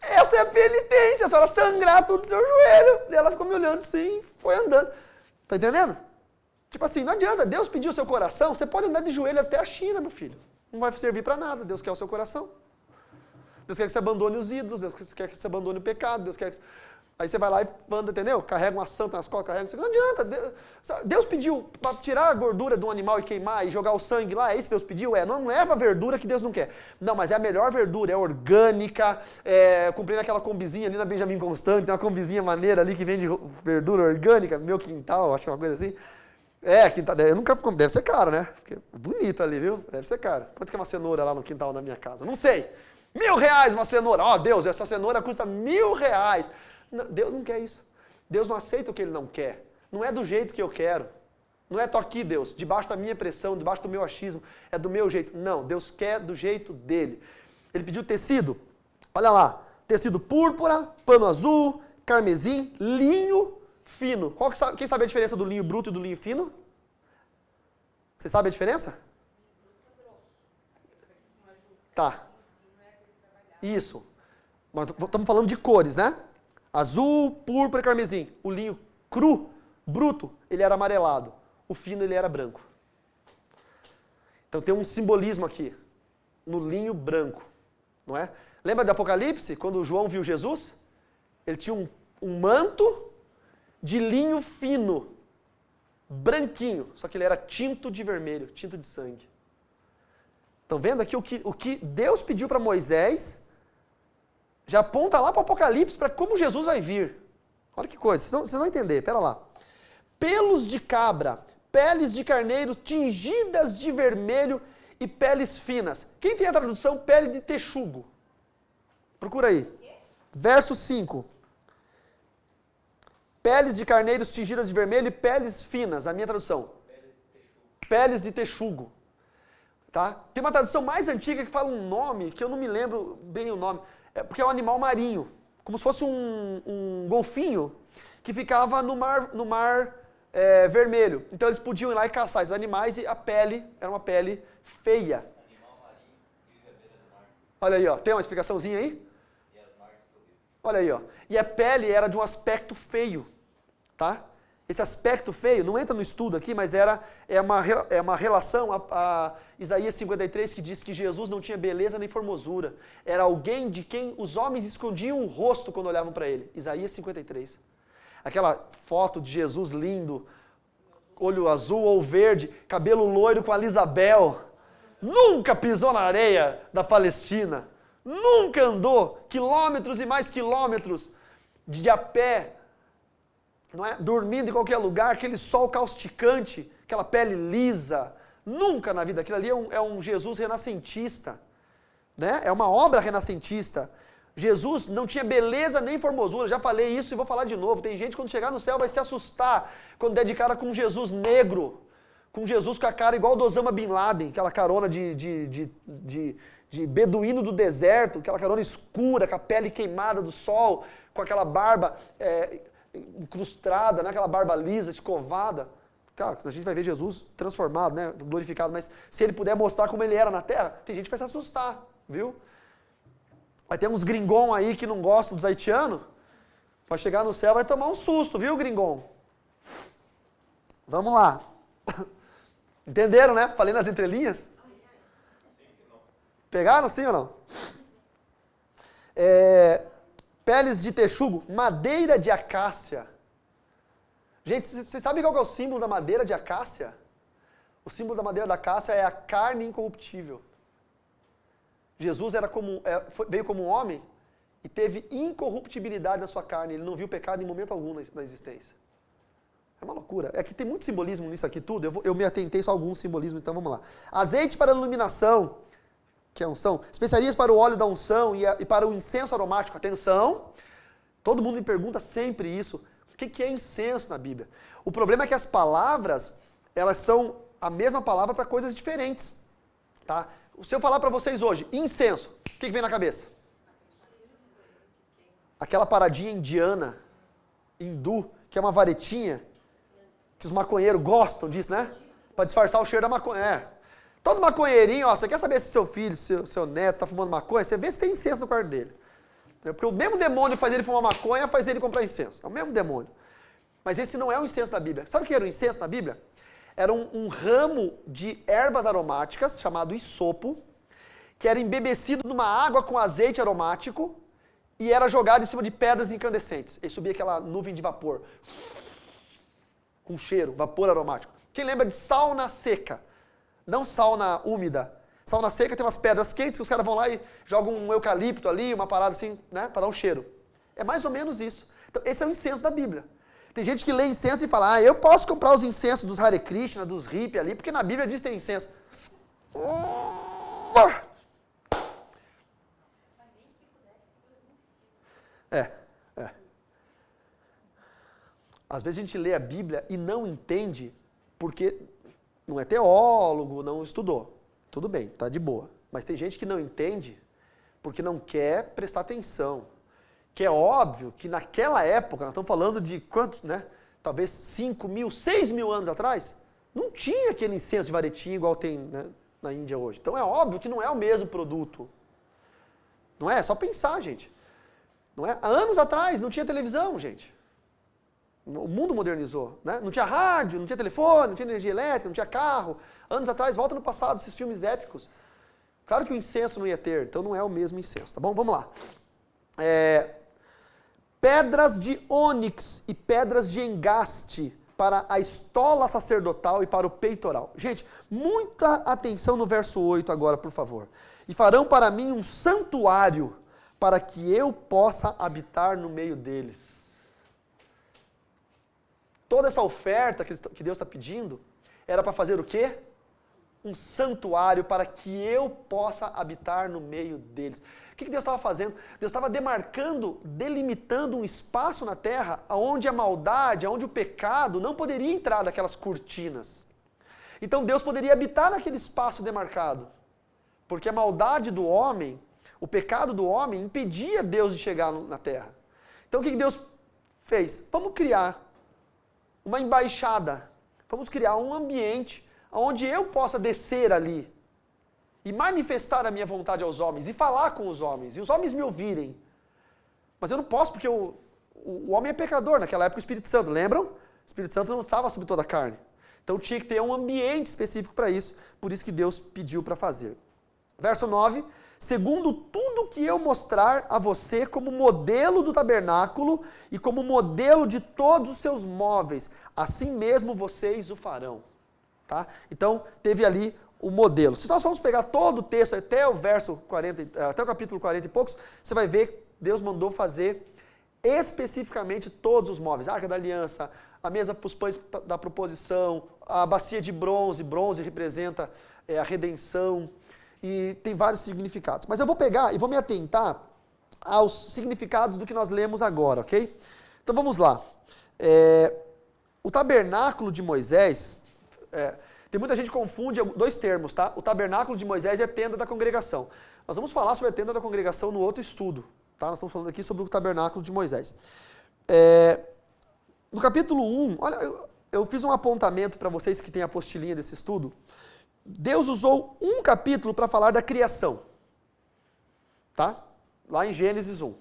Essa é a penitência, a senhora sangrar todo o seu joelho. E ela ficou me olhando assim, foi andando. Tá entendendo? Tipo assim, não adianta, Deus pediu o seu coração, você pode andar de joelho até a China, meu filho. Não vai servir para nada, Deus quer o seu coração. Deus quer que você abandone os ídolos, Deus quer que você abandone o pecado, Deus quer que... Aí você vai lá e anda, entendeu? Carrega uma santa nas costas, carrega... Não adianta, Deus pediu para tirar a gordura de um animal e queimar e jogar o sangue lá, é isso que Deus pediu? Não leva a verdura que Deus não quer. Não, mas é a melhor verdura, é orgânica, comprei naquela combizinha ali na Benjamin Constant, tem uma combizinha maneira ali que vende verdura orgânica, meu quintal, acho que é uma coisa assim. Quintal, eu nunca... Deve ser caro, né? Porque é bonito ali, viu? Deve ser caro. Quanto que é uma cenoura lá no quintal da minha casa? Não sei. R$1.000 uma cenoura. Deus, essa cenoura custa R$1.000. Não, Deus não quer isso. Deus não aceita o que Ele não quer. Não é do jeito que eu quero. Não é tô aqui, Deus, debaixo da minha pressão, debaixo do meu achismo, é do meu jeito. Não, Deus quer do jeito dele. Ele pediu tecido, olha lá, tecido púrpura, pano azul, carmesim, linho fino. Quem sabe a diferença do linho bruto e do linho fino? Você sabe a diferença? Tá. Isso. Mas estamos falando de cores, né? Azul, púrpura e carmesim. O linho cru, bruto, ele era amarelado. O fino, ele era branco. Então tem um simbolismo aqui, no linho branco, não é? Lembra do Apocalipse, quando João viu Jesus? Ele tinha um manto de linho fino, branquinho, só que ele era tinto de vermelho, tinto de sangue. Estão vendo aqui o que Deus pediu para Moisés, já aponta lá para o Apocalipse, para como Jesus vai vir. Olha que coisa, vocês vão entender, pera lá. Pelos de cabra, peles de carneiro tingidas de vermelho e peles finas. Quem tem a tradução pele de texugo? Procura aí. Verso 5. Peles de carneiros tingidas de vermelho e peles finas. A minha tradução. Peles de texugo. Tá? Tem uma tradução mais antiga que fala um nome, que eu não me lembro bem o nome. Porque é um animal marinho. Como se fosse um golfinho que ficava no mar vermelho. Então eles podiam ir lá e caçar esses animais e a pele era uma pele feia. Animal marinho que vive à beira do mar. Olha aí, ó. Tem uma explicaçõezinha aí? E as margens do rio. Olha aí, ó. E a pele era de um aspecto feio, tá? Esse aspecto feio, não entra no estudo aqui, mas é uma relação a Isaías 53 que diz que Jesus não tinha beleza nem formosura. Era alguém de quem os homens escondiam o rosto quando olhavam para ele. Isaías 53. Aquela foto de Jesus lindo, olho azul ou verde, cabelo loiro com a Lisabel. Nunca pisou na areia da Palestina. Nunca andou quilômetros e mais quilômetros de a pé, não é? Dormindo em qualquer lugar, aquele sol causticante, aquela pele lisa. Nunca na vida. Aquilo ali é um Jesus renascentista. Né? É uma obra renascentista. Jesus não tinha beleza nem formosura. Já falei isso e vou falar de novo. Tem gente quando chegar no céu vai se assustar quando der de cara com um Jesus negro. Com Jesus com a cara igual do Osama Bin Laden, aquela carona de beduíno do deserto, aquela carona escura, com a pele queimada do sol, com aquela barba incrustada, né? Aquela barba lisa, escovada. Claro, a gente vai ver Jesus transformado, né? Glorificado, mas se ele puder mostrar como ele era na terra, tem gente que vai se assustar, viu? Vai ter uns gringom aí que não gostam dos haitianos, vai chegar no céu vai tomar um susto, viu, gringom? Vamos lá. Entenderam, né? Falei nas entrelinhas? Pegaram, sim ou não? Peles de texugo, madeira de acácia. Gente, vocês sabem qual que é o símbolo da madeira de acácia? O símbolo da madeira da acácia é a carne incorruptível. Jesus veio como um homem e teve incorruptibilidade na sua carne. Ele não viu pecado em momento algum na existência. É uma loucura. É que tem muito simbolismo nisso aqui tudo. Eu me atentei só a alguns simbolismos, então vamos lá. Azeite para iluminação, que é unção. Especiarias para o óleo da unção e para o incenso aromático. Atenção! Todo mundo me pergunta sempre isso. O que é incenso na Bíblia? O problema é que as palavras, elas são a mesma palavra para coisas diferentes. Tá? Se eu falar para vocês hoje, incenso, o que vem na cabeça? Aquela paradinha indiana, hindu, que é uma varetinha, que os maconheiros gostam disso, né? Para disfarçar o cheiro da maconha. Todo maconheirinho, ó, você quer saber se seu filho, seu neto tá fumando maconha? Você vê se tem incenso no quarto dele. Porque o mesmo demônio que faz ele fumar maconha, faz ele comprar incenso. É o mesmo demônio. Mas esse não é o incenso da Bíblia. Sabe o que era o incenso na Bíblia? Era um ramo de ervas aromáticas, chamado isopo, que era embebecido numa água com azeite aromático e era jogado em cima de pedras incandescentes. E subia aquela nuvem de vapor, com cheiro, vapor aromático. Quem lembra de sauna seca? Não sauna úmida. Sauna seca tem umas pedras quentes que os caras vão lá e jogam um eucalipto ali, uma parada assim, né, para dar um cheiro. É mais ou menos isso. Então, esse é o incenso da Bíblia. Tem gente que lê incenso e fala, eu posso comprar os incensos dos Hare Krishna, dos hippies ali, porque na Bíblia diz que tem incenso. Às vezes a gente lê a Bíblia e não entende porque não é teólogo, não estudou. Tudo bem, tá de boa. Mas tem gente que não entende porque não quer prestar atenção. Que é óbvio que naquela época, nós estamos falando de quantos, né? Talvez 5 mil, 6 mil anos atrás, não tinha aquele incenso de varetinha igual tem, né, na Índia hoje. Então é óbvio que não é o mesmo produto. Não é? É só pensar, gente. Não é? Há anos atrás não tinha televisão, gente. O mundo modernizou, né? Não tinha rádio, não tinha telefone, não tinha energia elétrica, não tinha carro. Anos atrás, volta no passado, esses filmes épicos. Claro que o incenso não ia ter, então não é o mesmo incenso, tá bom? Vamos lá. Pedras de ônix e pedras de engaste para a estola sacerdotal e para o peitoral. Gente, muita atenção no verso 8 agora, por favor. E farão para mim um santuário para que eu possa habitar no meio deles. Toda essa oferta que Deus está pedindo era para fazer o quê? Um santuário para que eu possa habitar no meio deles. O que Deus estava fazendo? Deus estava demarcando, delimitando um espaço na terra onde a maldade, onde o pecado não poderia entrar daquelas cortinas. Então Deus poderia habitar naquele espaço demarcado. Porque a maldade do homem, o pecado do homem, impedia Deus de chegar na terra. Então o que Deus fez? Vamos criar uma embaixada. Vamos criar um ambiente onde eu possa descer ali e manifestar a minha vontade aos homens e falar com os homens e os homens me ouvirem. Mas eu não posso porque o homem é pecador. Naquela época o Espírito Santo, lembram? O Espírito Santo não estava sobre toda a carne. Então tinha que ter um ambiente específico para isso. Por isso que Deus pediu para fazer. Verso 9. Segundo tudo que eu mostrar a você como modelo do tabernáculo e como modelo de todos os seus móveis, assim mesmo vocês o farão. Tá? Então, teve ali o modelo. Se nós formos pegar todo o texto até o verso 40, até o capítulo 40 e poucos, você vai ver que Deus mandou fazer especificamente todos os móveis. A Arca da Aliança, a mesa para os pães da proposição, a bacia de bronze, bronze representa a redenção, e tem vários significados. Mas eu vou pegar e vou me atentar aos significados do que nós lemos agora, ok? Então vamos lá. O tabernáculo de Moisés, tem muita gente que confunde dois termos, tá? O tabernáculo de Moisés é a tenda da congregação. Nós vamos falar sobre a tenda da congregação no outro estudo, tá? Nós estamos falando aqui sobre o tabernáculo de Moisés. No capítulo 1, olha, eu fiz um apontamento para vocês que tem a apostilinha desse estudo. Deus usou um capítulo para falar da criação, tá? Lá em Gênesis 1.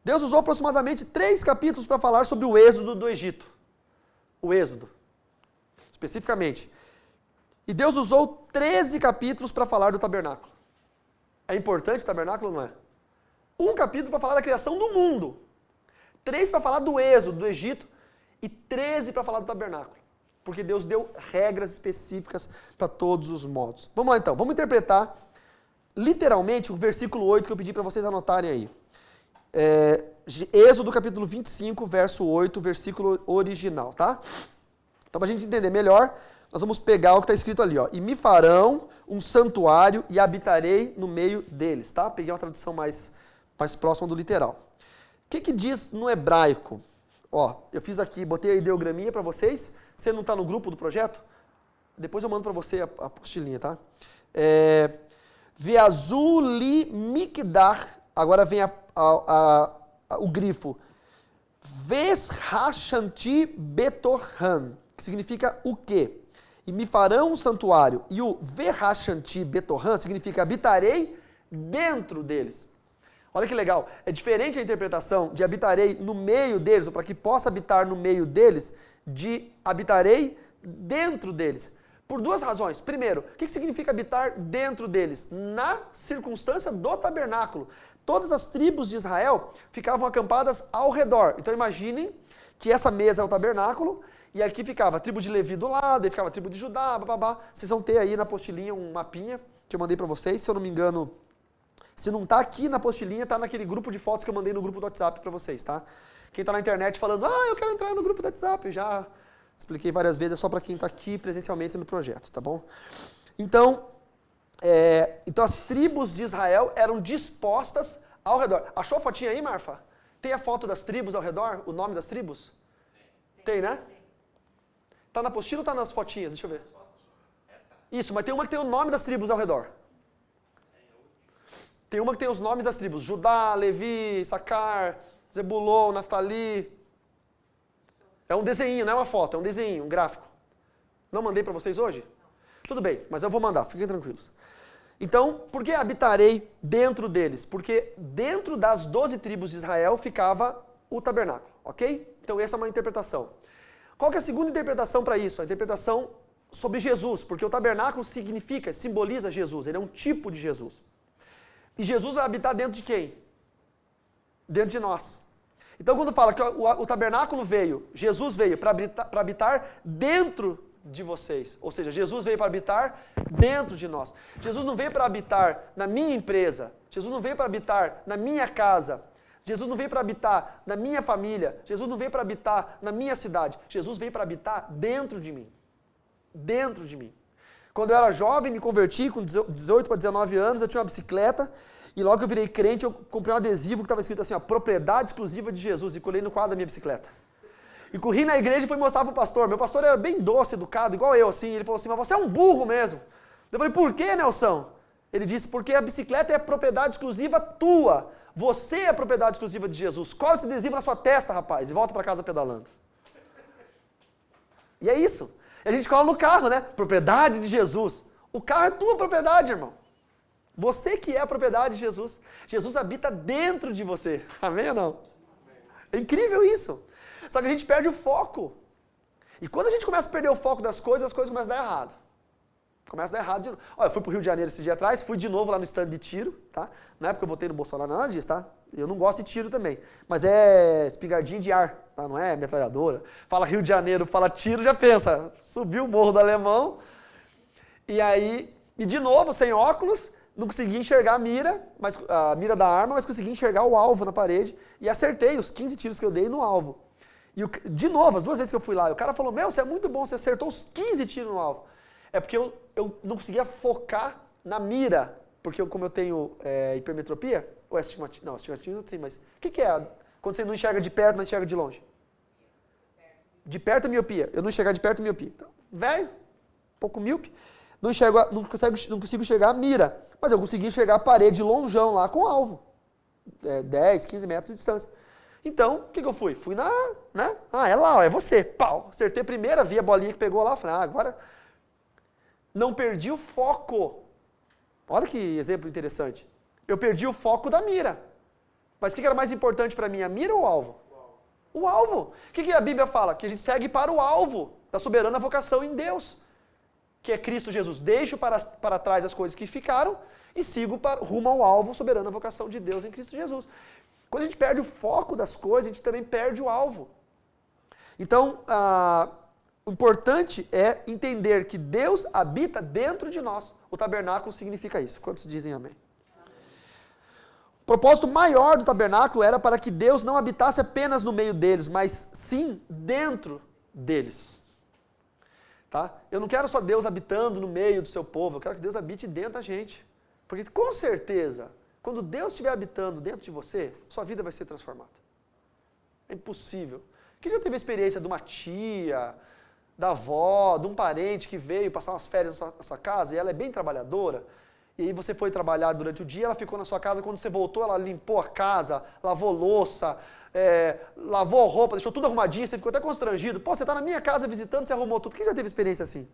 Deus usou aproximadamente 3 capítulos para falar sobre o êxodo do Egito. O êxodo, especificamente. E Deus usou 13 capítulos para falar do tabernáculo. É importante o tabernáculo ou não é? Um capítulo para falar da criação do mundo. 3 para falar do êxodo do Egito e 13 para falar do tabernáculo. Porque Deus deu regras específicas para todos os modos. Vamos lá então, vamos interpretar literalmente o versículo 8 que eu pedi para vocês anotarem aí. Êxodo capítulo 25, verso 8, versículo original, tá? Então, para a gente entender melhor, nós vamos pegar o que está escrito ali, ó. E me farão um santuário e habitarei no meio deles, tá? Peguei uma tradução mais próxima do literal. O que diz no hebraico? Ó, eu fiz aqui, botei a ideograminha para vocês. Você não está no grupo do projeto? Depois eu mando para você a apostilinha, tá? Veazu li mikdar. Agora vem o grifo. Veshashanti betorhan, que significa o quê? E me farão um santuário. E o Vehashanti betorhan significa habitarei dentro deles. Olha que legal, é diferente a interpretação de habitarei no meio deles, ou para que possa habitar no meio deles, de habitarei dentro deles. Por 2 razões. Primeiro, o que significa habitar dentro deles? Na circunstância do tabernáculo. Todas as tribos de Israel ficavam acampadas ao redor. Então imaginem que essa mesa é o tabernáculo, e aqui ficava a tribo de Levi do lado, e ficava a tribo de Judá, bababá. Vocês vão ter aí na apostilinha um mapinha que eu mandei para vocês, se eu não me engano. Se não está aqui na apostilinha, está naquele grupo de fotos que eu mandei no grupo do WhatsApp para vocês, tá? Quem está na internet falando, eu quero entrar no grupo do WhatsApp, já expliquei várias vezes, é só para quem está aqui presencialmente no projeto, tá bom? Então as tribos de Israel eram dispostas ao redor. Achou a fotinha aí, Marfa? Tem a foto das tribos ao redor, o nome das tribos? Tem, né? Tá na apostila ou tá nas fotinhas? Deixa eu ver. Isso, mas tem uma que tem o nome das tribos ao redor. Tem uma que tem os nomes das tribos. Judá, Levi, Sacar, Zebulon, Naftali. É um desenho, não é uma foto, é um desenho, um gráfico. Não mandei para vocês hoje? Tudo bem, mas eu vou mandar, fiquem tranquilos. Então, por que habitarei dentro deles? Porque dentro das 12 tribos de Israel ficava o tabernáculo, ok? Então essa é uma interpretação. Qual que é a segunda interpretação para isso? A interpretação sobre Jesus, porque o tabernáculo significa, simboliza Jesus, ele é um tipo de Jesus. E Jesus vai habitar dentro de quem? Dentro de nós. Então quando fala que o tabernáculo veio, Jesus veio para habitar dentro de vocês. Ou seja, Jesus veio para habitar dentro de nós. Jesus não veio para habitar na minha empresa. Jesus não veio para habitar na minha casa. Jesus não veio para habitar na minha família. Jesus não veio para habitar na minha cidade. Jesus veio para habitar dentro de mim. Dentro de mim. Quando eu era jovem, me converti com 18 para 19 anos, eu tinha uma bicicleta e logo que eu virei crente, eu comprei um adesivo que estava escrito assim, ó, propriedade exclusiva de Jesus, e colei no quadro da minha bicicleta. E corri na igreja e fui mostrar para o pastor. Meu pastor era bem doce, educado, igual eu, assim. Ele falou assim, mas você é um burro mesmo. Eu falei, por que, Nelson? Ele disse, porque a bicicleta é propriedade exclusiva tua. Você é a propriedade exclusiva de Jesus. Cola esse adesivo na sua testa, rapaz, e volta para casa pedalando. E é isso. E a gente cola no carro, né? Propriedade de Jesus. O carro é tua propriedade, irmão. Você que é a propriedade de Jesus. Jesus habita dentro de você. Amém ou não? É incrível isso. Só que a gente perde o foco. E quando a gente começa a perder o foco das coisas, as coisas começam a dar errado. Começa a dar errado de novo. Olha, eu fui pro Rio de Janeiro esse dia atrás, fui de novo lá no stand de tiro, tá? Na época eu votei no Bolsonaro, nada disso, tá? Eu não gosto de tiro também. Mas é espingardinha de ar, tá? Não é metralhadora. Fala Rio de Janeiro, fala tiro, já pensa. Subiu o Morro do Alemão. E aí, e de novo, sem óculos, não consegui enxergar a mira da arma, mas consegui enxergar o alvo na parede. E acertei os 15 tiros que eu dei no alvo. E de novo, as 2 vezes que eu fui lá, o cara falou, meu, você é muito bom, você acertou os 15 tiros no alvo. É porque eu não conseguia focar na mira, porque como eu tenho hipermetropia, ou astigmatismo, não, astigmatismo sim, mas o que é quando você não enxerga de perto, mas enxerga de longe? De perto é miopia, eu não enxergar de perto é miopia. Então, velho, um pouco míope, não consigo enxergar a mira, mas eu consegui enxergar a parede longeão lá com o alvo, 10, 15 metros de distância. Então, o que eu fui? Fui né? Ah, é lá, ó, é você. Pau, acertei a primeira, vi a bolinha que pegou lá, falei, agora... Não perdi o foco. Olha que exemplo interessante. Eu perdi o foco da mira. Mas o que era mais importante para mim, a mira ou o alvo? O alvo. O que a Bíblia fala? Que a gente segue para o alvo da soberana vocação em Deus, que é Cristo Jesus. Deixo para trás as coisas que ficaram e sigo rumo ao alvo, soberana vocação de Deus em Cristo Jesus. Quando a gente perde o foco das coisas, a gente também perde o alvo. Então, o importante é entender que Deus habita dentro de nós. O tabernáculo significa isso. Quantos dizem amém? O propósito maior do tabernáculo era para que Deus não habitasse apenas no meio deles, mas sim dentro deles. Tá? Eu não quero só Deus habitando no meio do seu povo, eu quero que Deus habite dentro da gente. Porque com certeza, quando Deus estiver habitando dentro de você, sua vida vai ser transformada. É impossível. Quem já teve a experiência de uma tia, da avó, de um parente que veio passar umas férias na sua casa e ela é bem trabalhadora, e aí você foi trabalhar durante o dia, ela ficou na sua casa, quando você voltou ela limpou a casa, lavou louça, lavou a roupa, deixou tudo arrumadinho, você ficou até constrangido. Pô, você está na minha casa visitando, você arrumou tudo. Quem já teve experiência assim?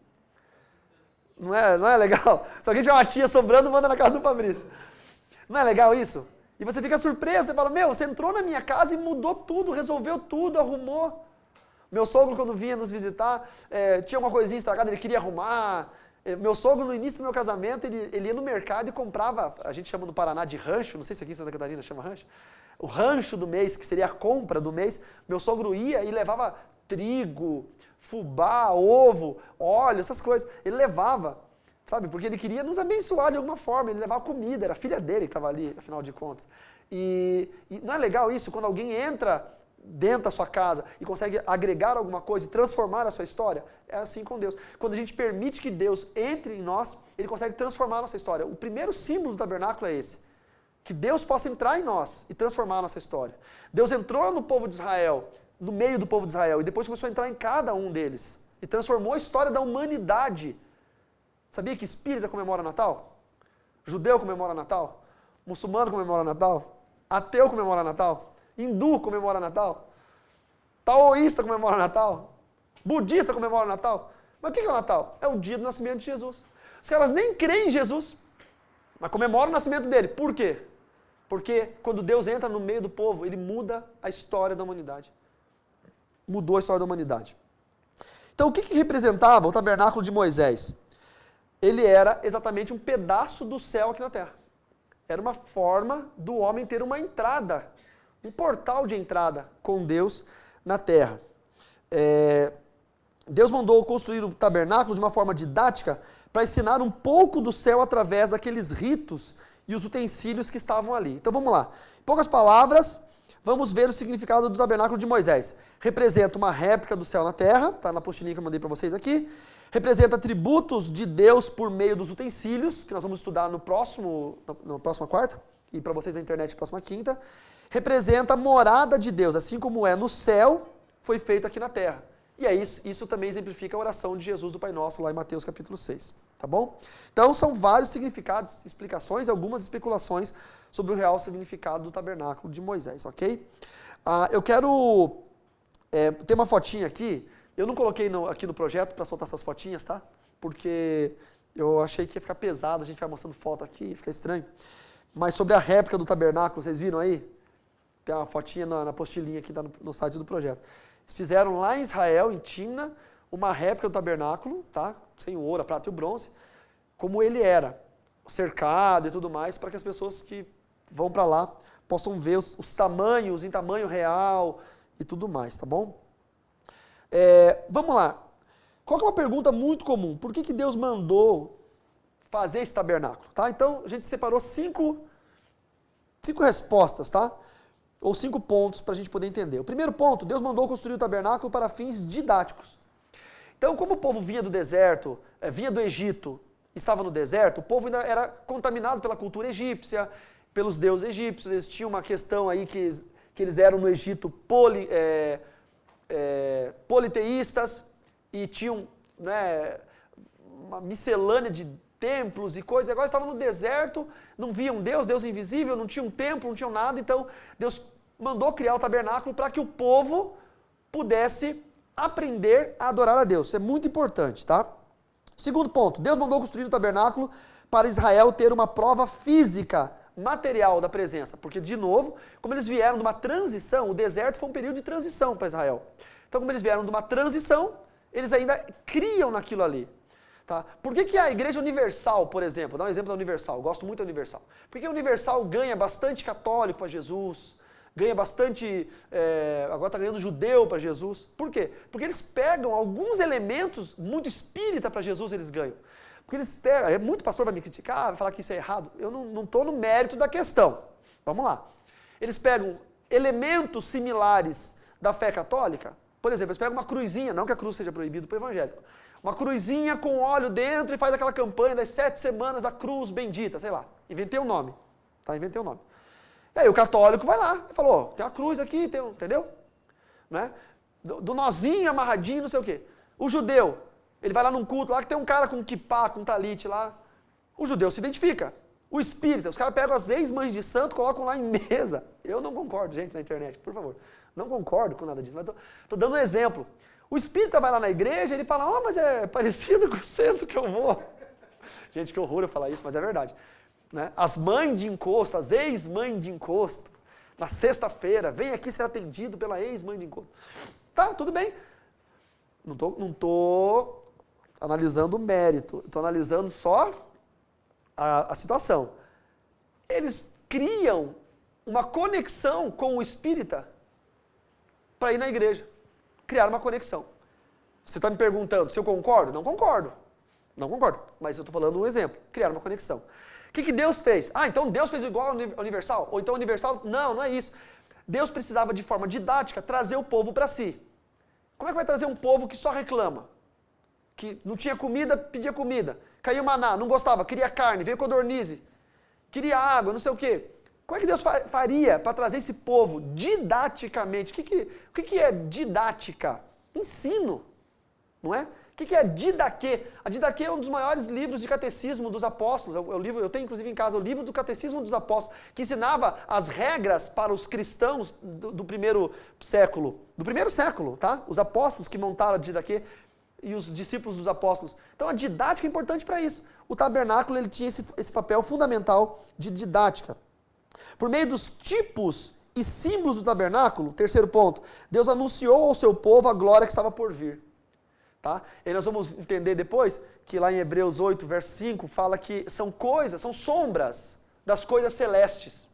Não é legal? Se alguém tiver uma tia sobrando, manda na casa do Fabrício. Não é legal isso? E você fica surpreso, você fala, meu, você entrou na minha casa e mudou tudo, resolveu tudo, arrumou. Meu sogro, quando vinha nos visitar, tinha uma coisinha estragada, ele queria arrumar. Meu sogro, no início do meu casamento, ele ia no mercado e comprava, a gente chama no Paraná de rancho, não sei se aqui em Santa Catarina chama rancho, o rancho do mês, que seria a compra do mês. Meu sogro ia e levava trigo, fubá, ovo, óleo, essas coisas. Ele levava, sabe, porque ele queria nos abençoar de alguma forma, ele levava comida, era a filha dele que estava ali, afinal de contas. E não é legal isso, quando alguém entra dentro da sua casa e consegue agregar alguma coisa e transformar a sua história? É assim com Deus. Quando a gente permite que Deus entre em nós, Ele consegue transformar a nossa história. O primeiro símbolo do tabernáculo é esse. Que Deus possa entrar em nós e transformar a nossa história. Deus entrou no povo de Israel, no meio do povo de Israel, e depois começou a entrar em cada um deles. e transformou a história da humanidade. Sabia que espírita comemora Natal? Judeu comemora Natal? Muçulmano comemora Natal? Ateu comemora Natal? Hindu comemora Natal? Taoísta comemora Natal? Budista comemora Natal? Mas o que é o Natal? É o dia do nascimento de Jesus. Os caras nem creem em Jesus, mas comemoram o nascimento dele. Por quê? Porque quando Deus entra no meio do povo, ele muda a história da humanidade. Mudou a história da humanidade. Então, o que representava o tabernáculo de Moisés? Ele era exatamente um pedaço do céu aqui na terra. Era uma forma do homem ter uma entrada, um portal de entrada com Deus na terra. Deus mandou construir o tabernáculo de uma forma didática para ensinar um pouco do céu através daqueles ritos e os utensílios que estavam ali. Então vamos lá. Em poucas palavras, vamos ver o significado do tabernáculo de Moisés. Representa uma réplica do céu na terra, está na apostilinha que eu mandei para vocês aqui. Representa atributos de Deus por meio dos utensílios, que nós vamos estudar na próxima quarta, e para vocês na internet na próxima quinta. Representa a morada de Deus, assim como é no céu, foi feito aqui na terra. E aí isso também exemplifica a oração de Jesus do Pai Nosso, lá em Mateus capítulo 6, tá bom? Então são vários significados, explicações e algumas especulações sobre o real significado do tabernáculo de Moisés, ok? Eu quero ter uma fotinha aqui, eu não coloquei aqui no projeto para soltar essas fotinhas, tá? Porque eu achei que ia ficar pesado, a gente vai mostrando foto aqui, fica estranho. Mas sobre a réplica do tabernáculo, vocês viram aí? Tem uma fotinha na apostilinha aqui no site do projeto. Eles fizeram lá em Israel, em Timna, uma réplica do tabernáculo, tá? Sem o ouro, a prata e o bronze, como ele era, cercado e tudo mais, para que as pessoas que vão para lá possam ver os tamanhos em tamanho real e tudo mais, tá bom? Vamos lá. Qual que é uma pergunta muito comum? Por que Deus mandou fazer esse tabernáculo? Tá? Então, a gente separou cinco respostas, tá? Ou 5 pontos para a gente poder entender. O primeiro ponto, Deus mandou construir o tabernáculo para fins didáticos. Então, como o povo vinha do deserto, vinha do Egito, estava no deserto, o povo ainda era contaminado pela cultura egípcia, pelos deuses egípcios, eles tinham uma questão aí que eles eram no Egito politeístas e tinham, né, uma miscelânea de templos e coisas, agora estavam no deserto, não viam Deus invisível, não tinham templo, não tinham nada, então Deus mandou criar o tabernáculo para que o povo pudesse aprender a adorar a Deus. Isso é muito importante, tá? Segundo ponto, Deus mandou construir o tabernáculo para Israel ter uma prova física, material da presença, porque, de novo, como eles vieram de uma transição, o deserto foi um período de transição para Israel. Então, como eles vieram de uma transição, eles ainda criam naquilo ali. Tá? Por que a Igreja Universal, por exemplo, vou dar um exemplo da Universal, eu gosto muito da Universal. Por que a Universal ganha bastante católico para Jesus, ganha bastante, agora está ganhando judeu para Jesus? Por quê? Porque eles pegam alguns elementos muito espírita para Jesus, eles ganham. Porque eles pegam, muito pastor vai me criticar, vai falar que isso é errado, eu não estou no mérito da questão. Vamos lá. Eles pegam elementos similares da fé católica, por exemplo, eles pegam uma cruzinha, não que a cruz seja proibida para o evangélico, uma cruzinha com óleo dentro e faz aquela campanha das 7 semanas da cruz bendita, sei lá. Inventei um nome. Tá? Inventei um nome. E aí o católico vai lá e falou, tem uma cruz aqui, entendeu? Né? Do nozinho amarradinho, não sei o quê. O judeu, ele vai lá num culto lá que tem um cara com kippá, com talit lá. O judeu se identifica. O espírita, os caras pegam as ex-mães de santo, colocam lá em mesa. Eu não concordo, gente, na internet, por favor. Não concordo com nada disso, mas tô dando um exemplo. O espírita vai lá na igreja e ele fala, mas é parecido com o centro que eu vou. Gente, que horror eu falar isso, mas é verdade. Né? As mães de encosto, as ex-mães de encosto, na sexta-feira, vem aqui ser atendido pela ex-mãe de encosto. Tá, tudo bem. Não tô analisando o mérito, estou analisando só a situação. Eles criam uma conexão com o espírita para ir na igreja. Criar uma conexão. Você está me perguntando se eu concordo? Não concordo. Não concordo. Mas eu estou falando um exemplo. Criar uma conexão. O que Deus fez? então Deus fez igual ao Universal? Ou então o Universal? Não é isso. Deus precisava de forma didática trazer o povo para si. Como é que vai trazer um povo que só reclama? Que não tinha comida, pedia comida. Caiu maná, não gostava, queria carne, veio codornize. Queria água, não sei o quê. Como é que Deus faria para trazer esse povo didaticamente? O que é didática? Ensino. não é? O que é Didaquê? A Didaquê é um dos maiores livros de catecismo dos apóstolos. Eu tenho inclusive em casa o livro do Catecismo dos Apóstolos, que ensinava as regras para os cristãos do primeiro século. Do primeiro século, tá? Os apóstolos que montaram a Didaquê e os discípulos dos apóstolos. Então a didática é importante para isso. O tabernáculo ele tinha esse papel fundamental de didática. Por meio dos tipos e símbolos do tabernáculo, terceiro ponto, Deus anunciou ao seu povo a glória que estava por vir. Tá? E nós vamos entender depois que lá em Hebreus 8, verso 5, fala que são coisas, são sombras das coisas celestes.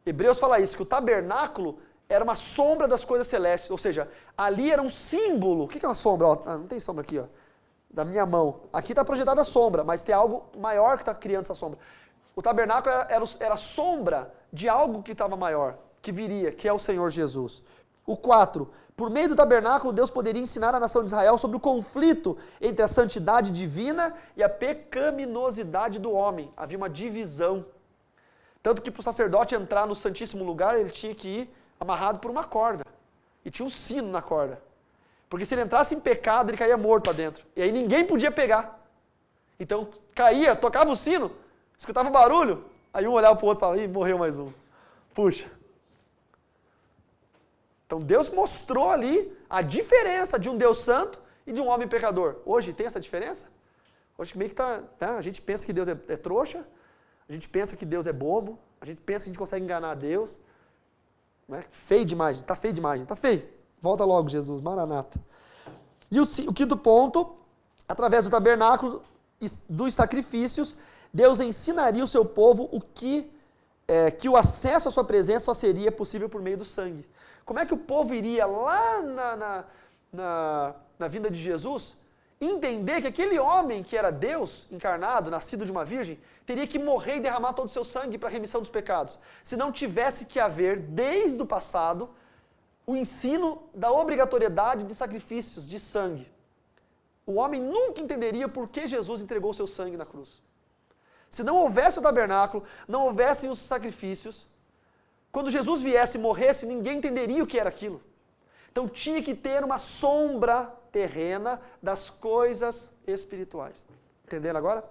Hebreus fala isso, que o tabernáculo era uma sombra das coisas celestes, ou seja, ali era um símbolo. O que é uma sombra? Não tem sombra aqui, ó, da minha mão. Aqui está projetada a sombra, mas tem algo maior que está criando essa sombra. O tabernáculo era sombra de algo que estava maior, que viria, que é o Senhor Jesus. O 4, por meio do tabernáculo, Deus poderia ensinar a nação de Israel sobre o conflito entre a santidade divina e a pecaminosidade do homem. Havia uma divisão. Tanto que para o sacerdote entrar no Santíssimo Lugar, ele tinha que ir amarrado por uma corda. E tinha um sino na corda. Porque se ele entrasse em pecado, ele caía morto lá dentro. E aí ninguém podia pegar. Então caía, tocava o sino, escutava o barulho, aí um olhava para o outro e falava, ih, morreu mais um. Puxa. Então Deus mostrou ali a diferença de um Deus santo e de um homem pecador. Hoje tem essa diferença? Hoje meio que tá, a gente pensa que Deus é trouxa, a gente pensa que Deus é bobo, a gente pensa que a gente consegue enganar Deus. Não é? Feio demais, está feio demais, está feio. Volta logo, Jesus, Maranata. E o quinto ponto, através do tabernáculo, dos sacrifícios, Deus ensinaria o seu povo que o acesso à sua presença só seria possível por meio do sangue. Como é que o povo iria lá na vinda de Jesus entender que aquele homem que era Deus encarnado, nascido de uma virgem, teria que morrer e derramar todo o seu sangue para a remissão dos pecados? Se não tivesse que haver, desde o passado, o ensino da obrigatoriedade de sacrifícios de sangue. O homem nunca entenderia por que Jesus entregou o seu sangue na cruz. Se não houvesse o tabernáculo, não houvessem os sacrifícios, quando Jesus viesse e morresse, ninguém entenderia o que era aquilo. Então tinha que ter uma sombra terrena das coisas espirituais. Entenderam agora?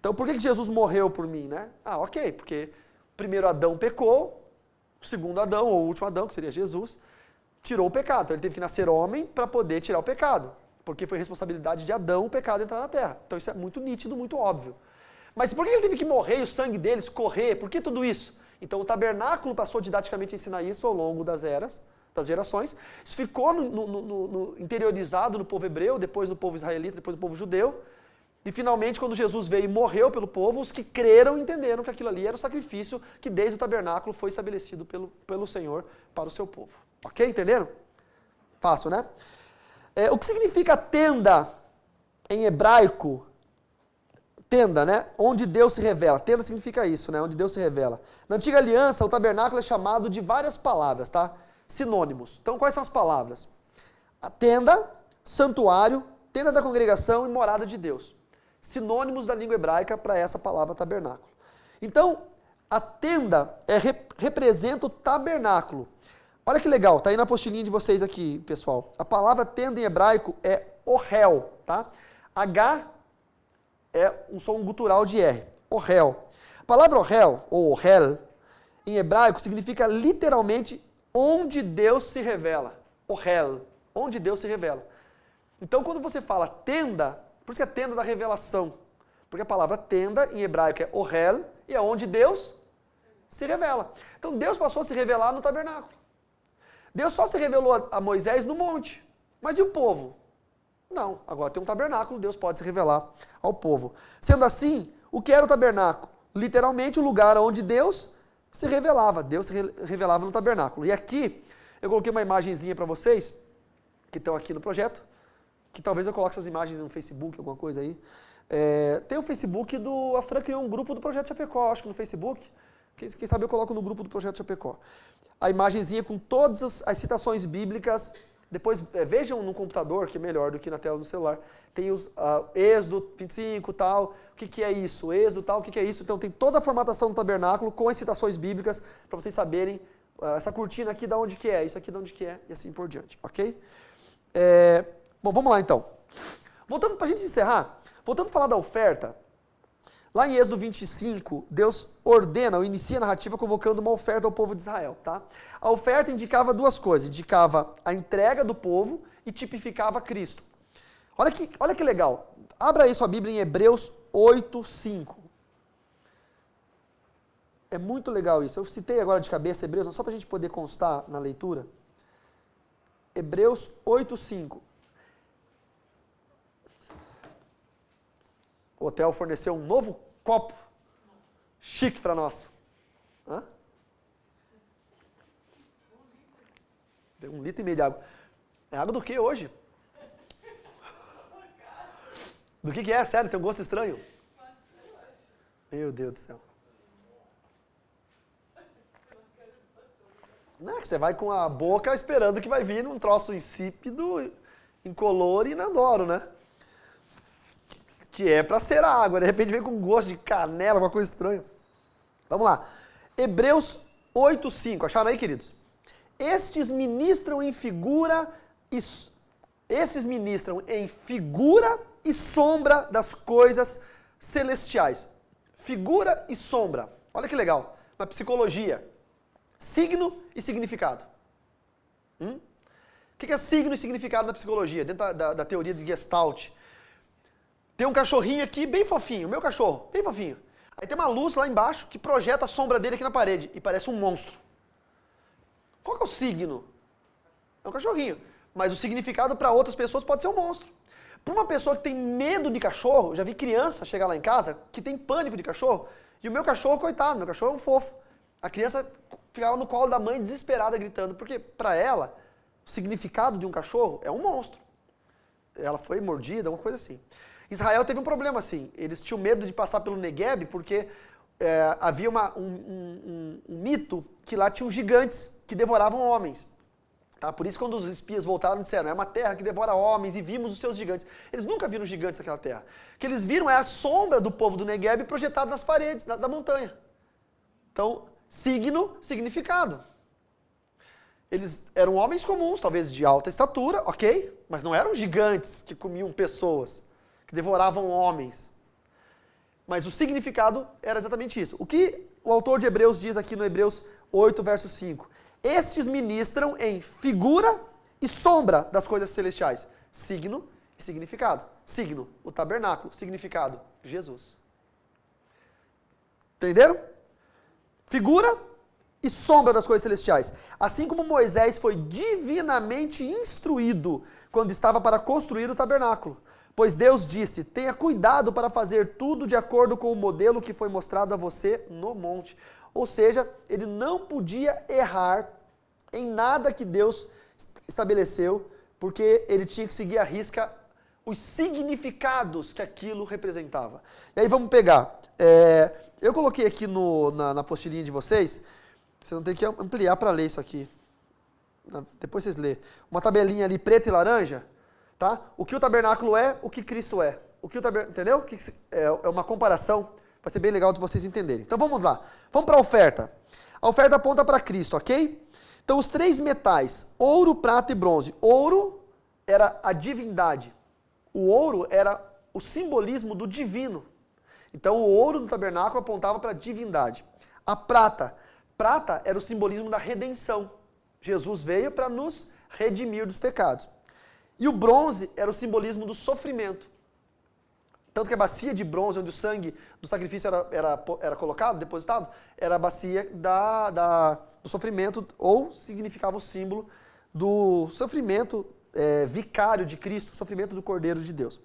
Então por que Jesus morreu por mim, né? Ok, porque o primeiro Adão pecou, o segundo Adão, ou o último Adão, que seria Jesus, tirou o pecado. Então ele teve que nascer homem para poder tirar o pecado. Porque foi responsabilidade de Adão o pecado entrar na terra. Então isso é muito nítido, muito óbvio. Mas por que ele teve que morrer e o sangue dele escorrer? Por que tudo isso? Então o tabernáculo passou didaticamente a ensinar isso ao longo das gerações. Isso ficou interiorizado no povo hebreu, depois no povo israelita, depois no povo judeu. E finalmente, quando Jesus veio e morreu pelo povo, os que creram entenderam que aquilo ali era o sacrifício que desde o tabernáculo foi estabelecido pelo Senhor para o seu povo. Ok? Entenderam? Fácil, né? O que significa tenda em hebraico? Tenda, né? Onde Deus se revela. Tenda significa isso, né? Onde Deus se revela. Na antiga aliança, o tabernáculo é chamado de várias palavras, tá? Sinônimos. Então, quais são as palavras? A tenda, santuário, tenda da congregação e morada de Deus. Sinônimos da língua hebraica para essa palavra tabernáculo. Então, a tenda representa o tabernáculo. Olha que legal, tá aí na apostilinha de vocês aqui, pessoal. A palavra tenda em hebraico é ohel, tá? H é um som gutural de R, ohel. A palavra ohel, ou ohel, em hebraico, significa literalmente onde Deus se revela. Ohel, onde Deus se revela. Então, quando você fala tenda, por isso que é tenda da revelação, porque a palavra tenda em hebraico é ohel, e é onde Deus se revela. Então, Deus passou a se revelar no tabernáculo. Deus só se revelou a Moisés no monte, mas e o povo? Não, agora tem um tabernáculo, Deus pode se revelar ao povo. Sendo assim, o que era o tabernáculo? Literalmente o lugar onde Deus se revelava. Deus se revelava no tabernáculo. E aqui, eu coloquei uma imagenzinha para vocês, que estão aqui no projeto, que talvez eu coloque essas imagens no Facebook, alguma coisa aí. Tem o Facebook a Fran criou um grupo do Projeto Chapecó, acho que no Facebook. Quem sabe eu coloco no grupo do Projeto Chapecó. A imagenzinha com todas as citações bíblicas. Depois vejam no computador, que é melhor do que na tela do celular. Tem os Êxodo 25 tal, o que é isso? Êxodo tal, o que é isso? Então tem toda a formatação do tabernáculo com as citações bíblicas para vocês saberem essa cortina aqui de onde que é, isso aqui de onde que é e assim por diante, ok? Bom, vamos lá então. Voltando para a gente encerrar, voltando a falar da oferta, lá em Êxodo 25, Deus ordena ou inicia a narrativa convocando uma oferta ao povo de Israel, tá? A oferta indicava duas coisas, indicava a entrega do povo e tipificava Cristo. Olha que legal, abra aí sua Bíblia em Hebreus 8:5. É muito legal isso, eu citei agora de cabeça Hebreus, só para a gente poder constar na leitura. Hebreus 8:5. O hotel forneceu um novo copo chique para nós. Hã? Deu 1,5 litro de água. É água do que hoje? Do que é? Sério, tem um gosto estranho? Meu Deus do céu. Não é que você vai com a boca esperando que vai vir um troço insípido, incolor e inodoro, né? Que é para ser água, de repente vem com gosto de canela, uma coisa estranha. Vamos lá. Hebreus 8:5, acharam aí, queridos? Estes ministram em figura e sombra das coisas celestiais. Figura e sombra. Olha que legal. Na psicologia, signo e significado. O que é signo e significado na psicologia? Dentro da teoria de Gestalt. Tem um cachorrinho aqui bem fofinho, meu cachorro, bem fofinho. Aí tem uma luz lá embaixo que projeta a sombra dele aqui na parede e parece um monstro. Qual que é o signo? É um cachorrinho. Mas o significado para outras pessoas pode ser um monstro. Para uma pessoa que tem medo de cachorro, já vi criança chegar lá em casa que tem pânico de cachorro, e o meu cachorro, coitado, meu cachorro é um fofo. A criança ficava no colo da mãe desesperada gritando, porque para ela, o significado de um cachorro é um monstro. Ela foi mordida, alguma coisa assim. Israel teve um problema assim, eles tinham medo de passar pelo Negueb porque havia um mito que lá tinham gigantes que devoravam homens. Tá? Por isso quando os espias voltaram disseram, é uma terra que devora homens e vimos os seus gigantes. Eles nunca viram gigantes naquela terra. O que eles viram é a sombra do povo do Negueb projetada nas paredes da montanha. Então, signo, significado. Eles eram homens comuns, talvez de alta estatura, ok? Mas não eram gigantes que comiam pessoas, que devoravam homens. Mas o significado era exatamente isso. O que o autor de Hebreus diz aqui no Hebreus 8, verso 5? Estes ministram em figura e sombra das coisas celestiais. Signo e significado. Signo, o tabernáculo. Significado, Jesus. Entenderam? Figura e sombra das coisas celestiais. Assim como Moisés foi divinamente instruído quando estava para construir o tabernáculo. Pois Deus disse, tenha cuidado para fazer tudo de acordo com o modelo que foi mostrado a você no monte. Ou seja, ele não podia errar em nada que Deus estabeleceu, porque ele tinha que seguir à risca os significados que aquilo representava. E aí vamos pegar, eu coloquei aqui na apostilinha de vocês, vocês vão ter que ampliar para ler isso aqui, depois vocês lêem, uma tabelinha ali preta e laranja, tá? O que o tabernáculo é, o que Cristo é. Entendeu? É uma comparação, vai ser bem legal de vocês entenderem. Então vamos lá, vamos para a oferta. A oferta aponta para Cristo, ok? Então os três metais, ouro, prata e bronze. Ouro era a divindade. O ouro era o simbolismo do divino. Então o ouro do tabernáculo apontava para a divindade. A prata era o simbolismo da redenção. Jesus veio para nos redimir dos pecados. E o bronze era o simbolismo do sofrimento. Tanto que a bacia de bronze, onde o sangue do sacrifício era colocado, depositado, era a bacia do sofrimento, ou significava o símbolo do sofrimento vicário de Cristo, o sofrimento do Cordeiro de Deus.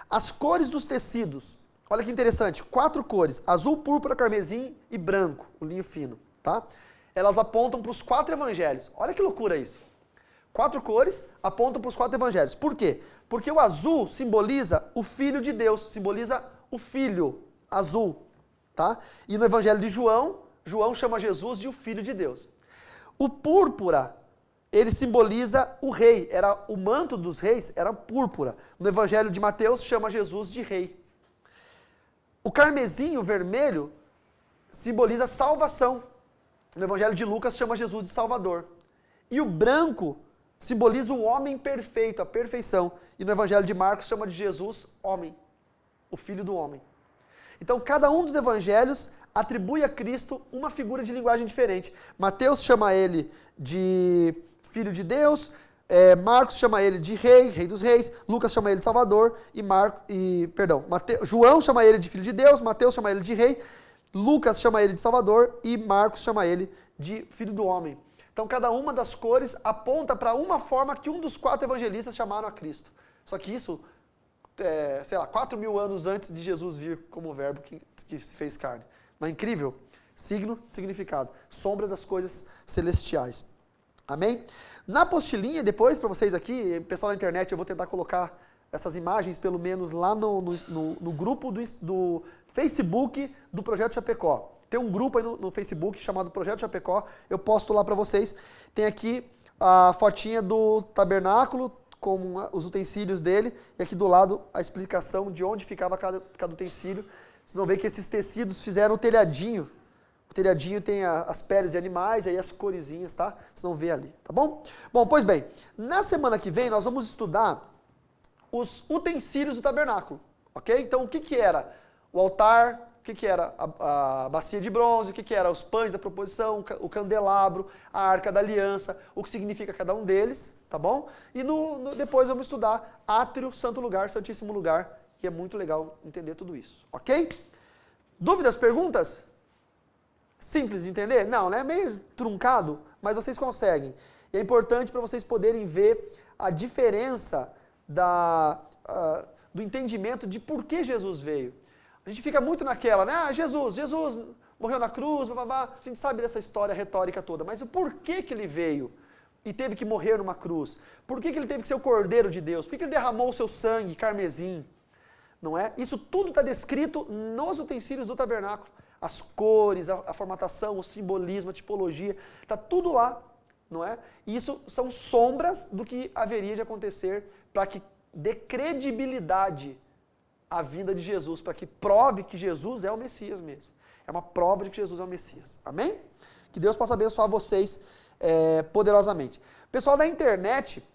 As cores dos tecidos, olha que interessante, 4 cores, azul, púrpura, carmesim e branco, o linho fino, tá? Elas apontam para os 4 evangelhos. Olha que loucura isso. 4 cores apontam para os 4 evangelhos. Por quê? Porque o azul simboliza o Filho de Deus, simboliza o Filho azul, tá? E no evangelho de João, João chama Jesus de o Filho de Deus. O púrpura, ele simboliza o rei, o manto dos reis era púrpura. No evangelho de Mateus, chama Jesus de rei. O carmesim, o vermelho, simboliza salvação. No evangelho de Lucas, chama Jesus de Salvador. E o branco Simboliza o homem perfeito, a perfeição. E no Evangelho de Marcos chama de Jesus homem, o Filho do homem. Então, cada um dos evangelhos atribui a Cristo uma figura de linguagem diferente. Mateus chama ele de Filho de Deus, Marcos chama ele de Rei dos Reis, Lucas chama ele de Salvador, João chama ele de Filho de Deus, Mateus chama ele de Rei, Lucas chama ele de Salvador e Marcos chama ele de Filho do Homem. Então, cada uma das cores aponta para uma forma que um dos 4 evangelistas chamaram a Cristo. Só que isso, 4.000 anos antes de Jesus vir como verbo que se fez carne. Não é incrível? Signo, significado. Sombra das coisas celestiais. Amém? Na apostilinha, depois, para vocês aqui, pessoal da internet, eu vou tentar colocar essas imagens, pelo menos, lá no grupo do Facebook do Projeto Chapecó. Tem um grupo aí no Facebook chamado Projeto Chapecó, eu posto lá para vocês. Tem aqui a fotinha do tabernáculo, com os utensílios dele, e aqui do lado a explicação de onde ficava cada utensílio. Vocês vão ver que esses tecidos fizeram o telhadinho. O telhadinho tem as peles de animais, aí as coresinhas, tá? Vocês vão ver ali, tá bom? Bom, pois bem, na semana que vem nós vamos estudar os utensílios do tabernáculo, ok? Então, o que era o altar, o que era a bacia de bronze, o que era os pães da proposição, o candelabro, a arca da aliança, o que significa cada um deles, tá bom? E depois vamos estudar átrio, santo lugar, santíssimo lugar, que é muito legal entender tudo isso, ok? Dúvidas, perguntas? Simples de entender? Não, né? Meio truncado, mas vocês conseguem. E é importante para vocês poderem ver a diferença do entendimento de por que Jesus veio. A gente fica muito naquela, né? Jesus morreu na cruz, blá, blá, blá. A gente sabe dessa história retórica toda, mas o porquê que ele veio e teve que morrer numa cruz? Por que ele teve que ser o Cordeiro de Deus? Por que ele derramou o seu sangue carmesim? Não é? Isso tudo está descrito nos utensílios do tabernáculo. As cores, a formatação, o simbolismo, a tipologia, está tudo lá, não é? E isso são sombras do que haveria de acontecer para que dê credibilidade à vinda de Jesus, para que prove que Jesus é o Messias mesmo. É uma prova de que Jesus é o Messias. Amém? Que Deus possa abençoar vocês poderosamente. Pessoal da internet,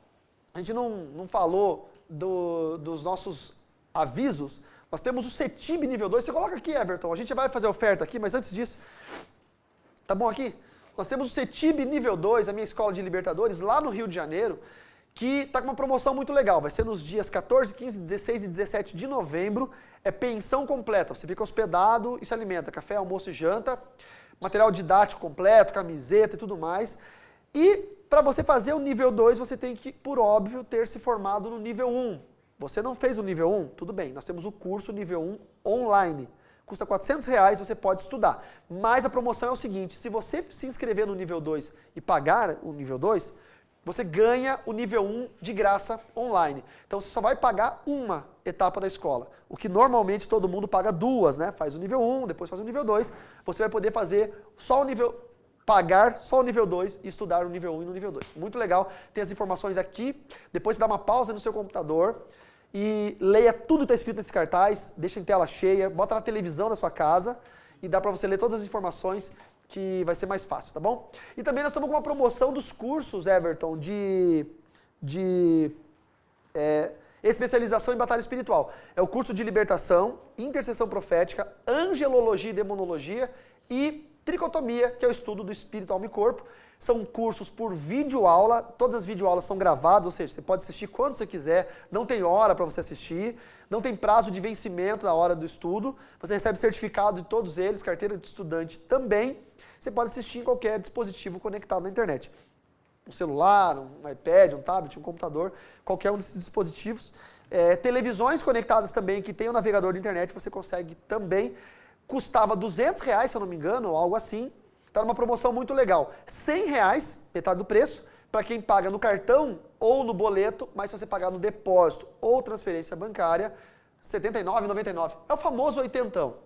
a gente não falou dos nossos avisos. Nós temos o CETIB nível 2. Você coloca aqui, Everton. A gente vai fazer a oferta aqui, mas antes disso, tá bom aqui? Nós temos o CETIB nível 2, a minha escola de Libertadores, lá no Rio de Janeiro, que está com uma promoção muito legal. Vai ser nos dias 14, 15, 16 e 17 de novembro. É pensão completa. Você fica hospedado e se alimenta. Café, almoço e janta. Material didático completo, camiseta e tudo mais. E para você fazer o nível 2, você tem que, por óbvio, ter se formado no nível 1. Você não fez o nível 1? Tudo bem, nós temos o curso nível 1 online. Custa R$400, você pode estudar. Mas a promoção é o seguinte, se você se inscrever no nível 2 e pagar o nível 2, você ganha o nível 1 de graça online. Então você só vai pagar uma etapa da escola. O que normalmente todo mundo paga duas, né? Faz o nível 1, depois faz o nível 2. Você vai poder fazer só o nível... pagar só o nível 2 e estudar o nível 1 e no nível 2. Muito legal, tem as informações aqui, depois você dá uma pausa no seu computador e leia tudo que está escrito nesse cartaz, deixa em tela cheia, bota na televisão da sua casa e dá para você ler todas as informações que vai ser mais fácil, tá bom? E também nós estamos com uma promoção dos cursos, Everton, de especialização em batalha espiritual. É o curso de libertação, intercessão profética, angelologia e demonologia e tricotomia, que é o estudo do espírito, alma e corpo. São cursos por videoaula, todas as videoaulas são gravadas, ou seja, você pode assistir quando você quiser, não tem hora para você assistir, não tem prazo de vencimento na hora do estudo, você recebe certificado de todos eles, carteira de estudante também, você pode assistir em qualquer dispositivo conectado na internet. Um celular, um iPad, um tablet, um computador, qualquer um desses dispositivos. Televisões conectadas também, que tem o navegador de internet, você consegue também. Custava R$200, se eu não me engano, ou algo assim. Está numa promoção muito legal. R$100, metade do preço, para quem paga no cartão ou no boleto, mas se você pagar no depósito ou transferência bancária, R$ 79,99. É o famoso oitentão,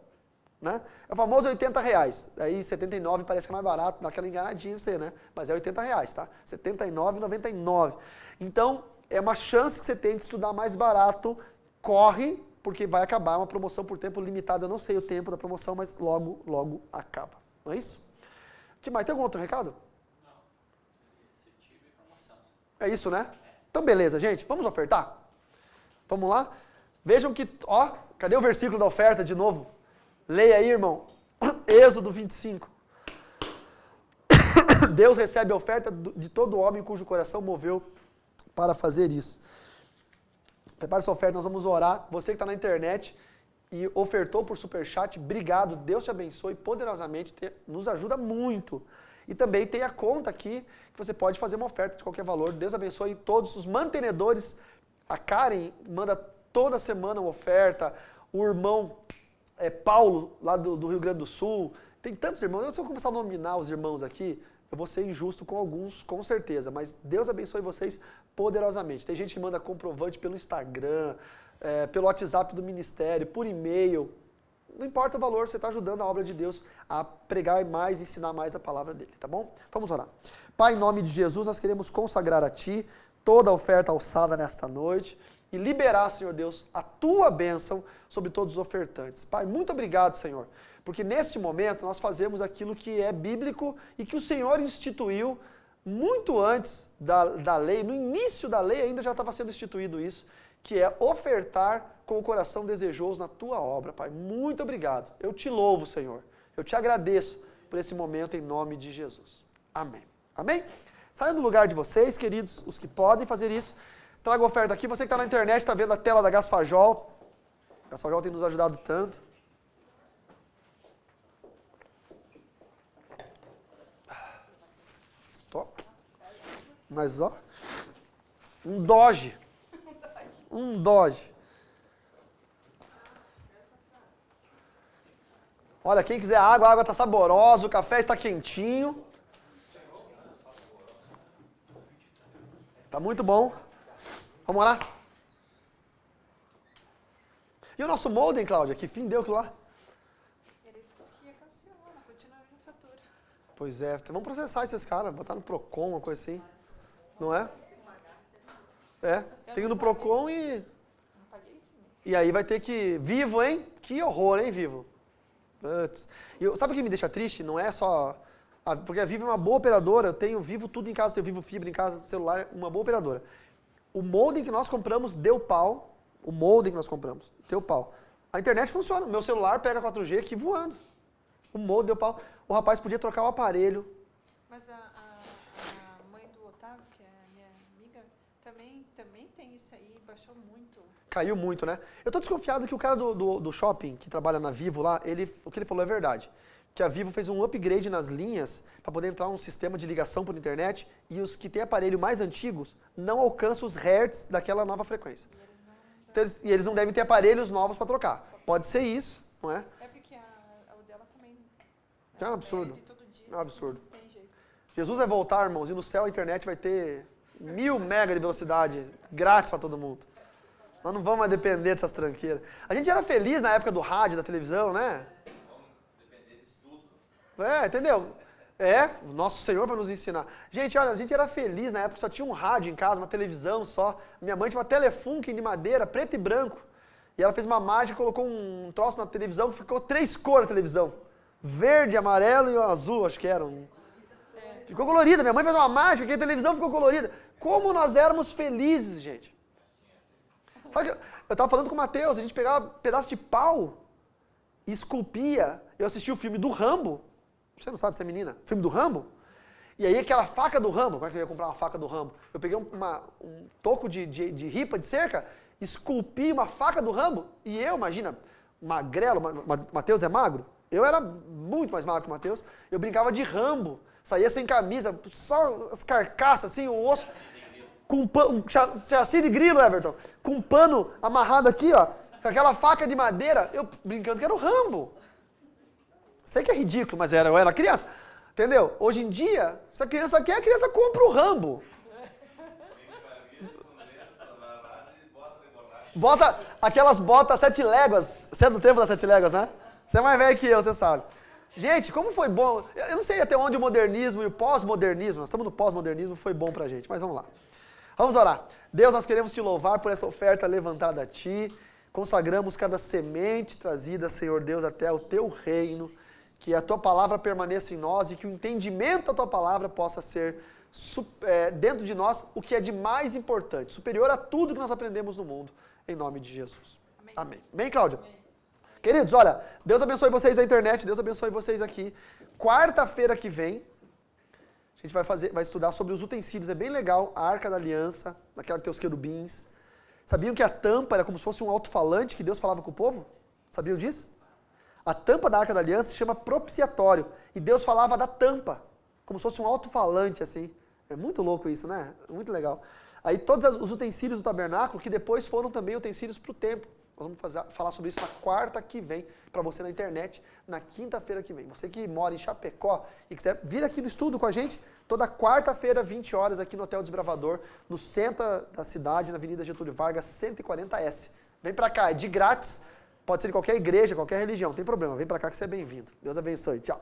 né? É o famoso R$80. Aí 79 parece que é mais barato, dá aquela enganadinha em você, né? Mas é R$80, tá? R$ 79,99. Então, é uma chance que você tem de estudar mais barato. Corre, porque vai acabar, uma promoção por tempo limitado. Eu não sei o tempo da promoção, mas logo, logo acaba. Não é isso? Que mais? Tem algum outro recado? Não. CETIB e promoção. É isso, né? Então, beleza, gente. Vamos ofertar? Vamos lá? Vejam que, ó, cadê o versículo da oferta de novo? Leia aí, irmão. Êxodo 25. Deus recebe a oferta de todo homem cujo coração moveu para fazer isso. Prepare sua oferta, nós vamos orar. Você que está na internet e ofertou por superchat, obrigado. Deus te abençoe poderosamente, nos ajuda muito. E também tem a conta aqui que você pode fazer uma oferta de qualquer valor. Deus abençoe todos os mantenedores. A Karen manda toda semana uma oferta. O irmão Paulo, lá do Rio Grande do Sul. Tem tantos irmãos. Se eu começar a nominar os irmãos aqui, eu vou ser injusto com alguns, com certeza. Mas Deus abençoe vocês poderosamente. Tem gente que manda comprovante pelo Instagram, pelo WhatsApp do ministério, por e-mail. Não importa o valor, você está ajudando a obra de Deus a pregar mais, ensinar mais a palavra dele, tá bom? Vamos orar. Pai, em nome de Jesus, nós queremos consagrar a Ti toda a oferta alçada nesta noite e liberar, Senhor Deus, a Tua bênção sobre todos os ofertantes. Pai, muito obrigado, Senhor, porque neste momento nós fazemos aquilo que é bíblico e que o Senhor instituiu muito antes da lei, no início da lei ainda já estava sendo instituído isso, que é ofertar com o coração desejoso na Tua obra, Pai. Muito obrigado. Eu te louvo, Senhor. Eu te agradeço por esse momento em nome de Jesus. Amém. Amém? Saiam do lugar de vocês, queridos, os que podem fazer isso. Traga a oferta aqui. Você que está na internet, está vendo a tela da Gasfajol. A Gasfajol tem nos ajudado tanto. Top. Mas, ó, um Doge. Um Doge. Olha, quem quiser água, a água está saborosa, o café está quentinho. Tá muito bom. Vamos lá? E o nosso molden, Cláudia? Que fim deu aquilo lá? Ele disse que ia cancelar, não continua vindo fatura. Pois é, vamos processar esses caras, botar no Procon, uma coisa assim. Não é? É, tem que ir no Procon e... Não paguei esse mês. E aí vai ter que... Vivo, hein? Que horror, hein, Vivo? Sabe o que me deixa triste? Não é só... Porque a Vivo é uma boa operadora, eu tenho Vivo tudo em casa, tenho Vivo Fibra em casa, celular, uma boa operadora. O modem que nós compramos deu pau, o modem que nós compramos deu pau. A internet funciona, meu celular pega 4G aqui voando. O modem deu pau. O rapaz podia trocar o aparelho. Mas a mãe do Otávio, que é minha amiga, também tem isso aí, baixou muito. Caiu muito, né? Eu tô desconfiado que o cara do shopping, que trabalha na Vivo lá, o que ele falou é verdade. Que a Vivo fez um upgrade nas linhas para poder entrar um sistema de ligação por internet e os que têm aparelho mais antigos não alcançam os hertz daquela nova frequência. E eles não devem ter aparelhos novos para trocar. Pode ser isso, não é? É porque o dela também... É um absurdo. De todo dia, É um absurdo. não tem jeito. Jesus vai voltar, irmãos, e no céu a internet vai ter 1000 mega de velocidade grátis para todo mundo. Nós não vamos mais depender dessas tranqueiras. A gente era feliz na época do rádio, da televisão, né? Entendeu? O nosso Senhor vai nos ensinar. Gente, olha, a gente era feliz na época, só tinha um rádio em casa, uma televisão só. Minha mãe tinha uma Telefunken de madeira, preto e branco. E ela fez uma mágica, colocou um troço na televisão, ficou 3 cores a televisão. Verde, amarelo e azul, acho que era. Ficou colorida, minha mãe fez uma mágica que a televisão ficou colorida. Como nós éramos felizes, gente. Sabe que eu estava falando com o Matheus, a gente pegava um pedaço de pau e esculpia. Eu assisti o filme do Rambo. Você não sabe se é menina? Filme do Rambo? E aí aquela faca do Rambo, como é que eu ia comprar uma faca do Rambo? Eu peguei um toco de ripa de cerca, esculpi uma faca do Rambo, e eu, imagina, magrelo, Matheus é magro, eu era muito mais magro que o Matheus, eu brincava de Rambo, saía sem camisa, só as carcaças assim, o osso, com um chassi de grilo, Everton, com um pano amarrado aqui, ó, com aquela faca de madeira, eu brincando que era o Rambo. Sei que é ridículo, mas eu era criança. Entendeu? Hoje em dia, se a criança quer, a criança compra o Rambo. Bota aquelas botas 7 léguas. Você é do tempo das 7 léguas, né? Você é mais velho que eu, você sabe. Gente, como foi bom. Eu não sei até onde o modernismo e o pós-modernismo, nós estamos no pós-modernismo, foi bom pra gente, mas vamos lá. Vamos orar. Deus, nós queremos te louvar por essa oferta levantada a ti. Consagramos cada semente trazida, Senhor Deus, até o teu reino. Que a tua palavra permaneça em nós e que o entendimento da tua palavra possa ser dentro de nós o que é de mais importante, superior a tudo que nós aprendemos no mundo, em nome de Jesus. Amém. Amém, Cláudia? Amém. Queridos, olha, Deus abençoe vocês na internet, Deus abençoe vocês aqui. Quarta-feira que vem, a gente vai estudar sobre os utensílios, é bem legal, a Arca da Aliança, aquela que tem os querubins. Sabiam que a tampa era como se fosse um alto-falante que Deus falava com o povo? Sabiam disso? A tampa da Arca da Aliança se chama propiciatório, e Deus falava da tampa, como se fosse um alto-falante, assim. É muito louco isso, né? Muito legal. Aí todos os utensílios do tabernáculo, que depois foram também utensílios para o templo. Nós vamos falar sobre isso na quarta que vem, para você na internet, na quinta-feira que vem. Você que mora em Chapecó e quiser vir aqui no estudo com a gente, toda quarta-feira, 20 horas, aqui no Hotel Desbravador, no centro da cidade, na Avenida Getúlio Vargas, 140S. Vem para cá, é de grátis, pode ser de qualquer igreja, qualquer religião, não tem problema. Vem para cá que você é bem-vindo. Deus abençoe, tchau.